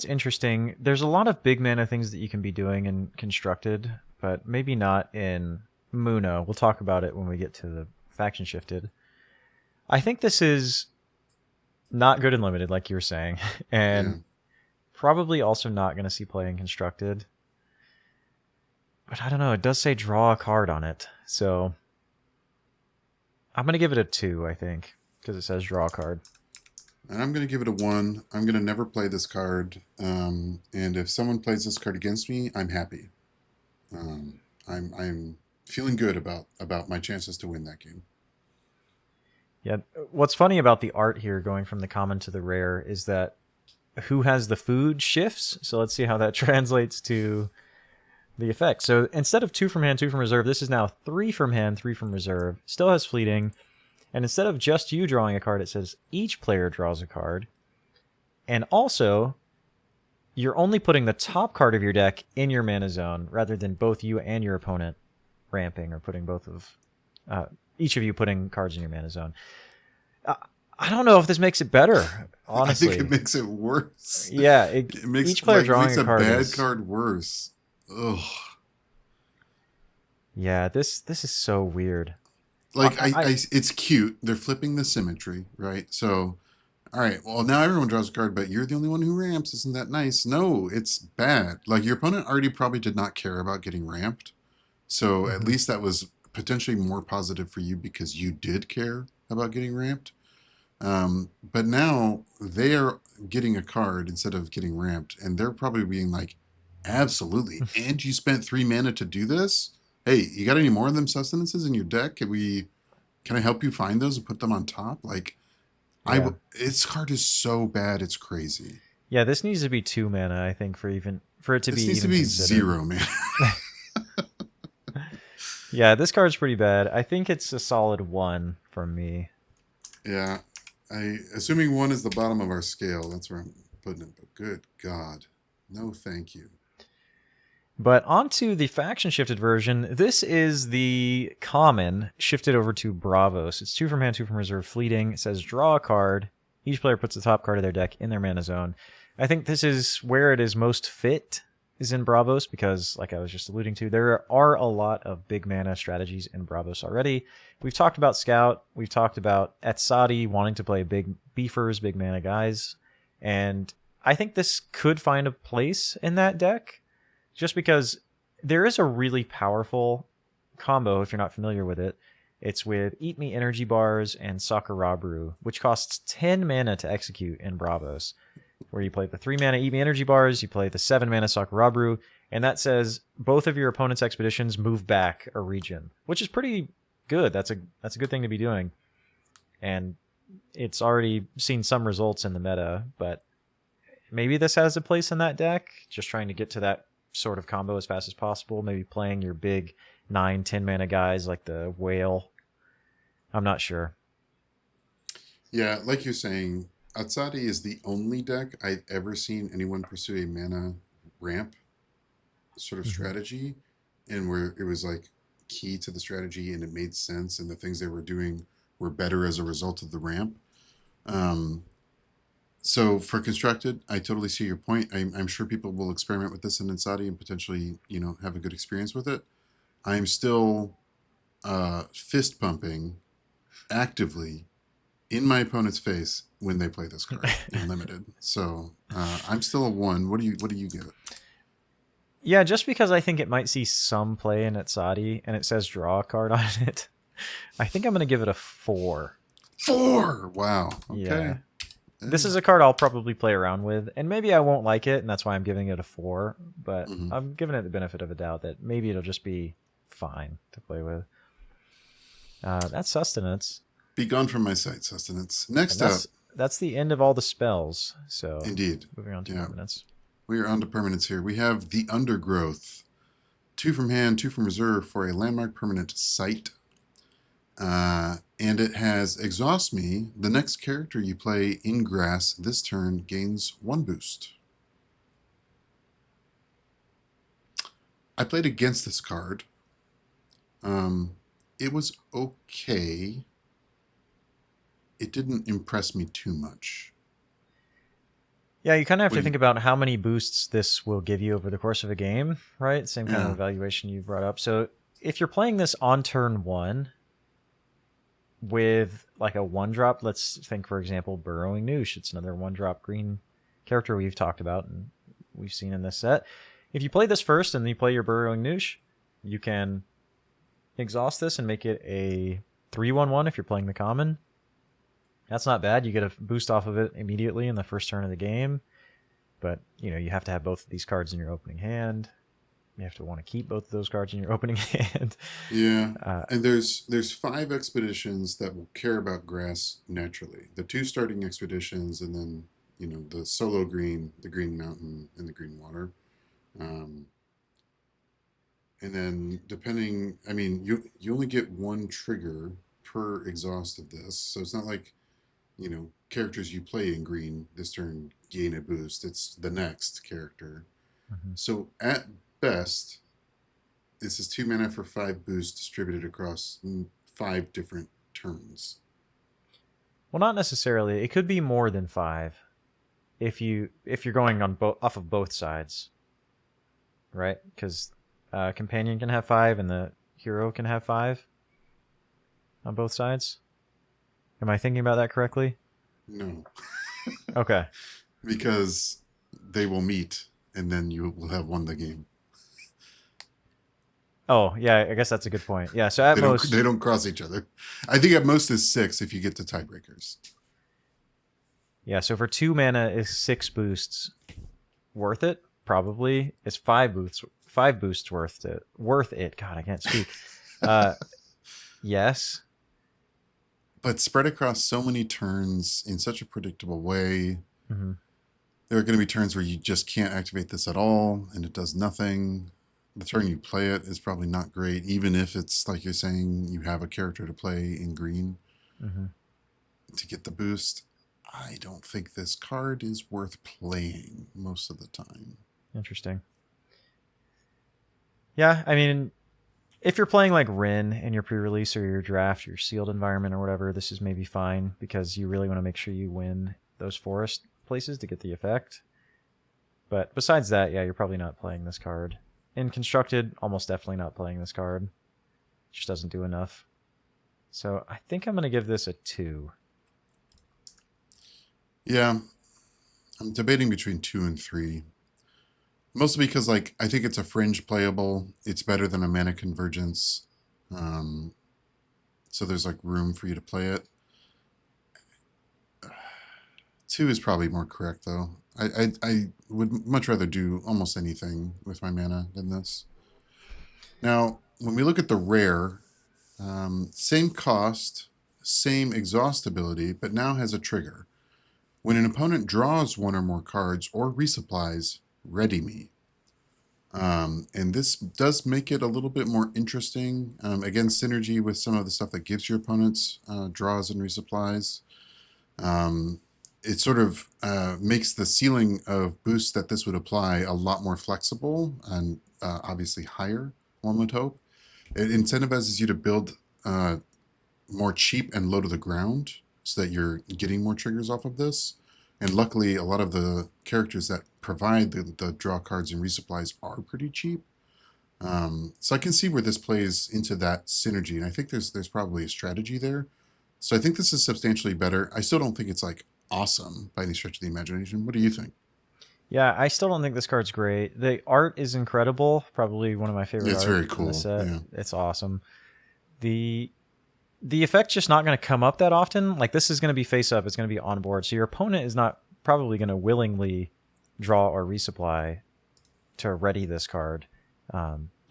interesting. There's a lot of big mana things that you can be doing in constructed, but maybe not in Muna. We'll talk about it when we get to the faction shifted. I think this is not good in limited, like you were saying, and probably also not going to see play in constructed. But I don't know. It does say draw a card on it, so I'm going to give it a 2, I think, because it says draw a card. And I'm going to give it a 1. I'm going to never play this card. And if someone plays this card against me, I'm happy. I'm feeling good about my chances to win that game. Yeah. What's funny about the art here, going from the common to the rare, is that who has the food shifts. So let's see how that translates to the effect. So instead of 2 from hand, 2 from reserve, this is now 3 from hand, 3 from reserve. Still has fleeting. And instead of just you drawing a card, it says each player draws a card. And also, you're only putting the top card of your deck in your mana zone, rather than both you and your opponent ramping, or putting both of each of you putting cards in your mana zone. I don't know if this makes it better, honestly. I think it makes it worse. Yeah, it makes each player drawing makes a card bad card worse. Ugh. Yeah, this is so weird. Like, it's cute. They're flipping the symmetry, right? So, all right, well, now everyone draws a card, but you're the only one who ramps. Isn't that nice? No, it's bad. Like, your opponent already probably did not care about getting ramped. So at least that was potentially more positive for you because you did care about getting ramped. But now they are getting a card instead of getting ramped, and they're probably being like, absolutely. And you spent 3 mana to do this? Hey, you got any more of them sustenances in your deck? Can I help you find those and put them on top? Like, yeah. Its card is so bad, it's crazy. Yeah, this needs to be 2 mana, I think, for it to be. This needs to be considered 0 mana. Yeah, this card's pretty bad. I think it's a solid 1 from me. Yeah, assuming 1 is the bottom of our scale, that's where I'm putting it. But good God, no, thank you. But onto the faction shifted version. This is the common shifted over to Bravos. It's 2 from hand, 2 from reserve, fleeting. It says draw a card. Each player puts the top card of their deck in their mana zone. I think this is where it is most fit, is in Bravos, because, like I was just alluding to, there are a lot of big mana strategies in Bravos already. We've talked about Scout. We've talked about Etsadi wanting to play big beefers, big mana guys. And I think this could find a place in that deck, just because there is a really powerful combo, if you're not familiar with it. It's with Eat Me Energy Bars and Sakurabru, which costs 10 mana to execute in Bravos, where you play the 3 mana Eat Me Energy Bars, you play the 7 mana Sakurabru, and that says both of your opponent's expeditions move back a region, which is pretty good. That's a good thing to be doing. And it's already seen some results in the meta, but maybe this has a place in that deck, just trying to get to that sort of combo as fast as possible, maybe playing your big 9-10 mana guys like the Whale. I'm not sure. Yeah, like you're saying, Atsadi is the only deck I've ever seen anyone pursue a mana ramp sort of strategy, and where it was like key to the strategy and it made sense and the things they were doing were better as a result of the ramp. So for constructed, I totally see your point. I'm sure people will experiment with this in Atsadi and potentially, have a good experience with it. I'm still fist pumping actively in my opponent's face when they play this card in limited. So I'm still a 1. What do you give it? Yeah, just because I think it might see some play in Atsadi and it says draw a card on it, I think I'm going to give it a 4. 4! Wow. Okay. Yeah. This is a card I'll probably play around with, and maybe I won't like it, and that's why I'm giving it a 4, but I'm giving it the benefit of a doubt that maybe it'll just be fine to play with. That's Sustenance. Be gone from my sight, Sustenance. Next up. That's the end of all the spells, so indeed. Moving on to permanents. We are on to permanents here. We have the Undergrowth. 2 from hand, 2 from reserve for a landmark permanent Sight. And it has Exhaust Me. The next character you play in grass this turn gains 1 boost. I played against this card. It was okay. It didn't impress me too much. Yeah, you kind of have to think about how many boosts this will give you over the course of a game, right? Same kind of evaluation you brought up. So if you're playing this on turn 1, with like a 1-drop. Let's think, for example, Burrowing Noosh. It's another 1-drop green character we've talked about and we've seen in this set. If you play this first and then you play your Burrowing Noosh, you can exhaust this and make it a 3/1/1 if you're playing the common. That's not bad. You get a boost off of it immediately in the first turn of the game. But, you have to have both of these cards in your opening hand. You have to want to keep both of those cards in your opening hand. Yeah. And there's 5 expeditions that will care about grass naturally. The 2 starting expeditions, and then, the solo green, the green mountain, and the green water. And then depending, you only get 1 trigger per exhaust of this. So it's not like, characters you play in green this turn gain a boost. It's the next character. Mm-hmm. So at best, this is 2 mana for 5 boosts distributed across 5 different turns. Well, not necessarily. It could be more than 5 if you're going on off of both sides, right? Because companion can have 5 and the hero can have 5 on both sides. Am I thinking about that correctly? No. Okay. Because they will meet, and then you will have won the game. Oh, yeah, I guess that's a good point. Yeah, so at most... They don't cross each other. I think at most is 6 if you get to tiebreakers. Yeah, so for 2 mana is 6 boosts worth it? Probably. It's 5 boosts worth it. God, I can't speak. Yes. But spread across so many turns in such a predictable way. Mm-hmm. There are going to be turns where you just can't activate this at all, and it does nothing. The turn you play it is probably not great, even if it's, like you're saying, you have a character to play in green to get the boost. I don't think this card is worth playing most of the time. Interesting. Yeah, if you're playing like Rin in your pre-release or your draft, your sealed environment or whatever, this is maybe fine because you really want to make sure you win those forest places to get the effect. But besides that, yeah, you're probably not playing this card. In Constructed, almost definitely not playing this card. It just doesn't do enough. So I think I'm going to give this a 2. Yeah, I'm debating between 2 and 3. Mostly because, I think it's a fringe playable. It's better than a Mana Convergence. So there's, room for you to play it. 2 is probably more correct, though. I would much rather do almost anything with my mana than this. Now, when we look at the rare, same cost, same exhaust ability, but now has a trigger. When an opponent draws 1 or more cards or resupplies, ready me. And this does make it a little bit more interesting. Again, synergy with some of the stuff that gives your opponents draws and resupplies. It sort of makes the ceiling of boosts that this would apply a lot more flexible and obviously higher, one would hope. It incentivizes you to build more cheap and low to the ground so that you're getting more triggers off of this. And luckily, a lot of the characters that provide the draw cards and resupplies are pretty cheap. So I can see where this plays into that synergy. And I think there's probably a strategy there. So I think this is substantially better. I still don't think it's awesome by any stretch of the imagination. What do you think? Yeah, I still don't think this card's great. The art is incredible. Probably one of my favorite It's art very cool. in the set. Yeah. It's awesome. The effect's just not going to come up that often. This is going to be face up. It's going to be on board. So your opponent is not probably going to willingly draw or resupply to ready this card.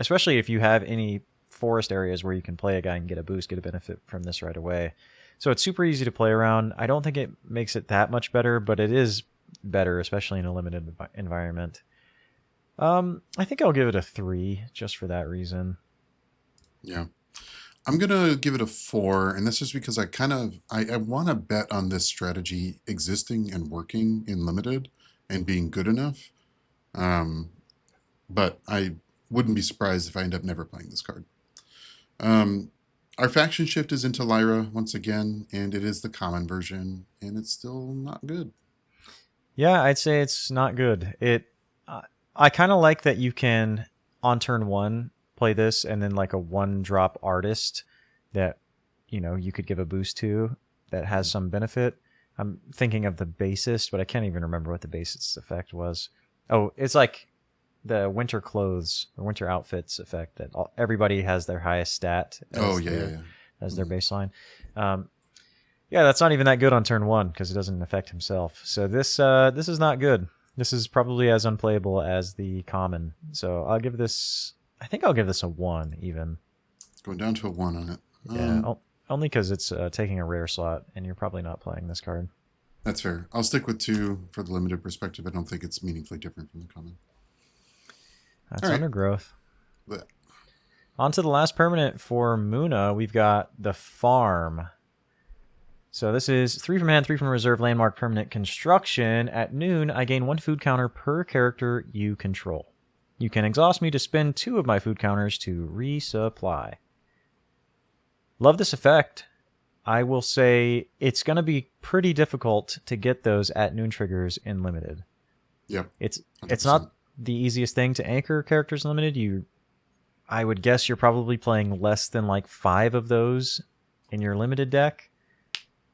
Especially if you have any forest areas where you can play a guy and get a boost, get a benefit from this right away. So it's super easy to play around. I don't think it makes it that much better, but it is better, especially in a limited environment. I think I'll give it a 3 just for that reason. Yeah. I'm going to give it a 4, and that's just because I want to bet on this strategy existing and working in limited and being good enough. But I wouldn't be surprised if I end up never playing this card. Our faction shift is into Lyra once again, and it is the common version, and it's still not good. Yeah, I'd say it's not good. I kind of like that you can, on turn 1, play this and then a 1-drop artist that, you could give a boost to that has some benefit. I'm thinking of the basest, but I can't even remember what the basest effect was. Oh, it's like the winter clothes or winter outfits effect that everybody has their highest stat Oh, as yeah. their baseline. Yeah, that's not even that good on turn 1 because it doesn't affect himself. So this is not good. This is probably as unplayable as the common. So I think I'll give this a 1 even. Going down to a 1 on it. Yeah, only because it's taking a rare slot, and you're probably not playing this card. That's fair. I'll stick with 2 for the limited perspective. I don't think it's meaningfully different from the common. That's Undergrowth. But on to the last permanent for Muna. We've got the Farm. So this is 3 from hand, 3 from reserve, landmark permanent construction. At noon, I gain 1 food counter per character you control. You can exhaust me to spend 2 of my food counters to resupply. Love this effect. I will say it's going to be pretty difficult to get those at noon triggers in limited. Yep. 100%. It's not the easiest thing to anchor characters in limited. I would guess you're probably playing less than like 5 of those in your limited deck.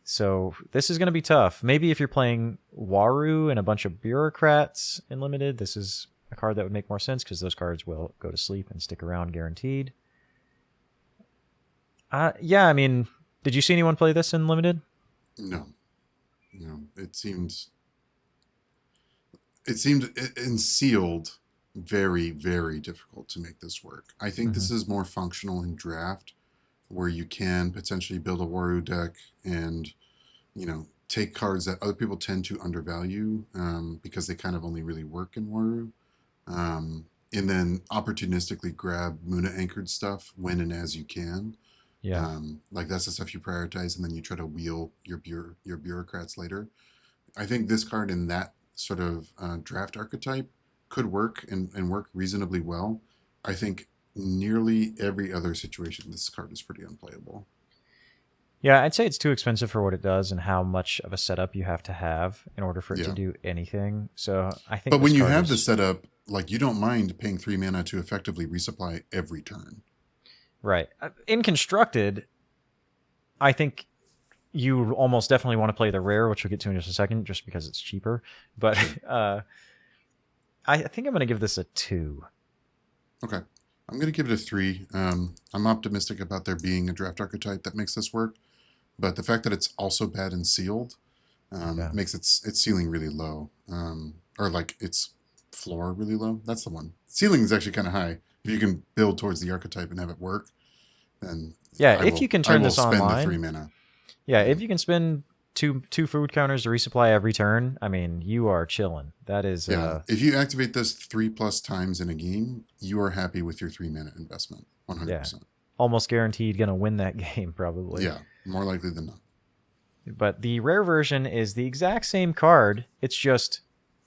So this is going to be tough. Maybe if you're playing Waru and a bunch of bureaucrats in limited, this is a card that would make more sense because those cards will go to sleep and stick around guaranteed. Yeah, I mean, did you see anyone play this in limited? No. It seemed in sealed very, very difficult to make this work. I think this is more functional in draft, where you can potentially build a Waru deck and take cards that other people tend to undervalue because they kind of only really work in Waru, and then opportunistically grab Muna anchored stuff when and as you can. Yeah. Like that's the stuff you prioritize, and then you try to wheel your bureaucrats later. I think this card in that sort of draft archetype could work and work reasonably well. I think nearly every other situation, this card is pretty unplayable. Yeah, I'd say it's too expensive for what it does and how much of a setup you have to have in order for it to do anything. So I think. But when you have the setup, like you don't mind paying 3 mana to effectively resupply every turn. Right. In constructed, I think you almost definitely want to play the rare, which we'll get to in just a second, just because it's cheaper. But I think I'm going to give this a 2. Okay. I'm going to give it a 3. I'm optimistic about there being a draft archetype that makes this work. But the fact that it's also bad and sealed makes its ceiling really low. Or like its floor really low. That's the one. Ceiling is actually kind of high. If you can build towards the archetype and have it work, then if you can turn this online, spend the 3 mana. Yeah, if you can spend two food counters to resupply every turn, I mean, you are chilling. That is. If you activate this 3+ times in a game, you are happy with your 3 mana investment. 100%. Yeah, almost guaranteed going to win that game probably. Yeah, more likely than not. But the rare version is the exact same card. It's just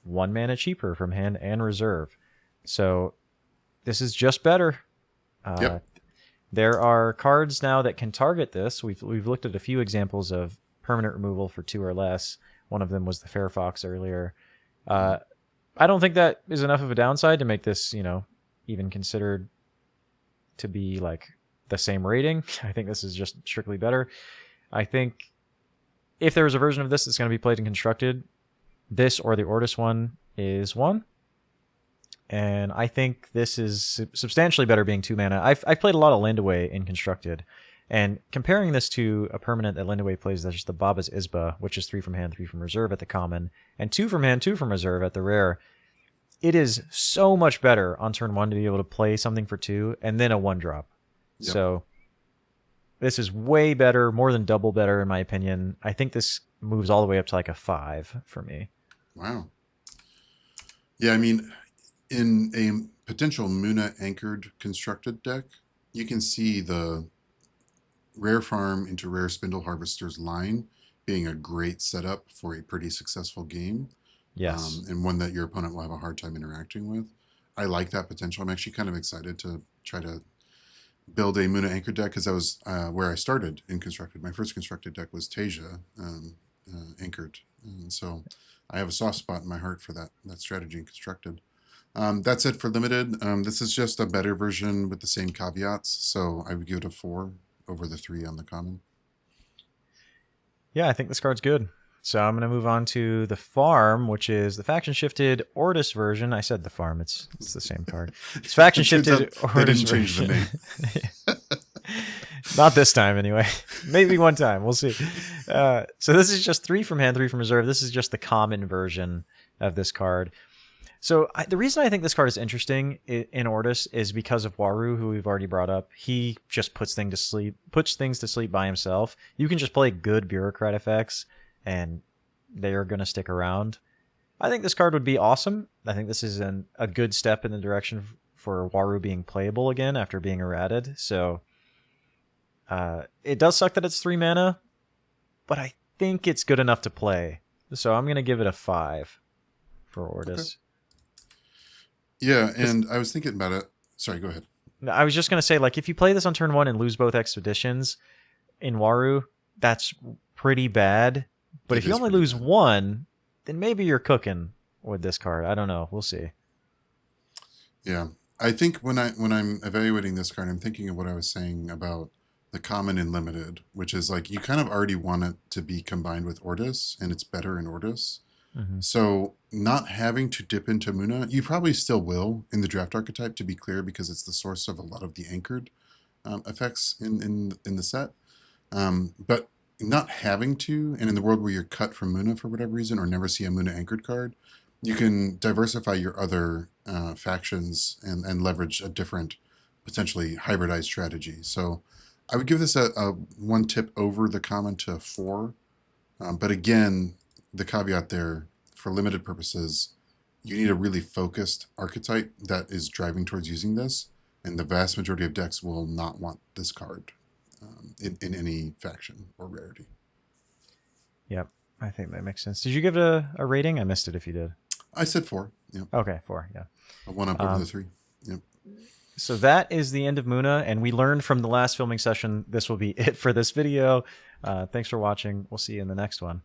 1 mana cheaper from hand and reserve. So this is just better. There are cards now that can target this. We've looked at a few examples of permanent removal for 2 or less. One of them was the Fair Fox earlier. I don't think that is enough of a downside to make this, even considered to be like the same rating. I think this is just strictly better. I think if there was a version of this that's going to be played and constructed, this or the Ortis one is 1. And I think this is substantially better being 2 mana. I've played a lot of Landaway in Constructed. And comparing this to a permanent that Landaway plays, that's just the Baba's Isba, which is 3 from hand, 3 from reserve at the common, and 2 from hand, 2 from reserve at the rare. It is so much better on turn 1 to be able to play something for 2 and then a 1-drop. Yep. So this is way better, more than double better in my opinion. I think this moves all the way up to like a 5 for me. Wow. Yeah, I mean, in a potential Muna anchored constructed deck, you can see the rare farm into rare spindle harvesters line being a great setup for a pretty successful game. Yes. And one that your opponent will have a hard time interacting with. I like that potential. I'm actually kind of excited to try to build a Muna anchored deck because that was where I started in constructed. My first constructed deck was Tasia anchored. And so I have a soft spot in my heart for that strategy in constructed. That's it for limited. This is just a better version with the same caveats. So I would give it a 4 over the 3 on the common. Yeah, I think this card's good. So I'm going to move on to the farm, which is the faction shifted Ortis version. I said the farm. It's the same card. It's faction shifted They Ortis didn't change the version. name. Not this time, anyway. Maybe one time. We'll see. So this is just 3 from hand, 3 from reserve. This is just the common version of this card. So the reason I think this card is interesting in Ortis is because of Waru, who we've already brought up. He just puts things to sleep by himself. You can just play good bureaucrat effects, and they are going to stick around. I think this card would be awesome. I think this is a good step in the direction for Waru being playable again after being errated. So it does suck that it's 3 mana, but I think it's good enough to play. So I'm going to give it a 5 for Ortis. Okay. Yeah, and I was thinking about it. Sorry, go ahead. I was just going to say, like, if you play this on turn 1 and lose both expeditions in Waru, that's pretty bad. But if you only lose 1, then maybe you're cooking with this card. I don't know. We'll see. Yeah. I think when I'm evaluating this card, I'm thinking of what I was saying about the common and limited, which is like you kind of already want it to be combined with Ortis, and it's better in Ortis. Mm-hmm. So not having to dip into Muna, you probably still will in the draft archetype, to be clear, because it's the source of a lot of the anchored effects in the set. But not having to, and in the world where you're cut from Muna for whatever reason, or never see a Muna anchored card, you can diversify your other factions and leverage a different, potentially hybridized strategy. So I would give this a 1 tip over the common to 4. But again, the caveat there, for limited purposes, you need a really focused archetype that is driving towards using this, and the vast majority of decks will not want this card in any faction or rarity. Yep, I think that makes sense. Did you give it a rating? I missed it if you did. I said 4. Yep. Okay, 4, yeah. A 1 up over the 3. Yep. So that is the end of Muna, and we learned from the last filming session this will be it for this video. Thanks for watching. We'll see you in the next one.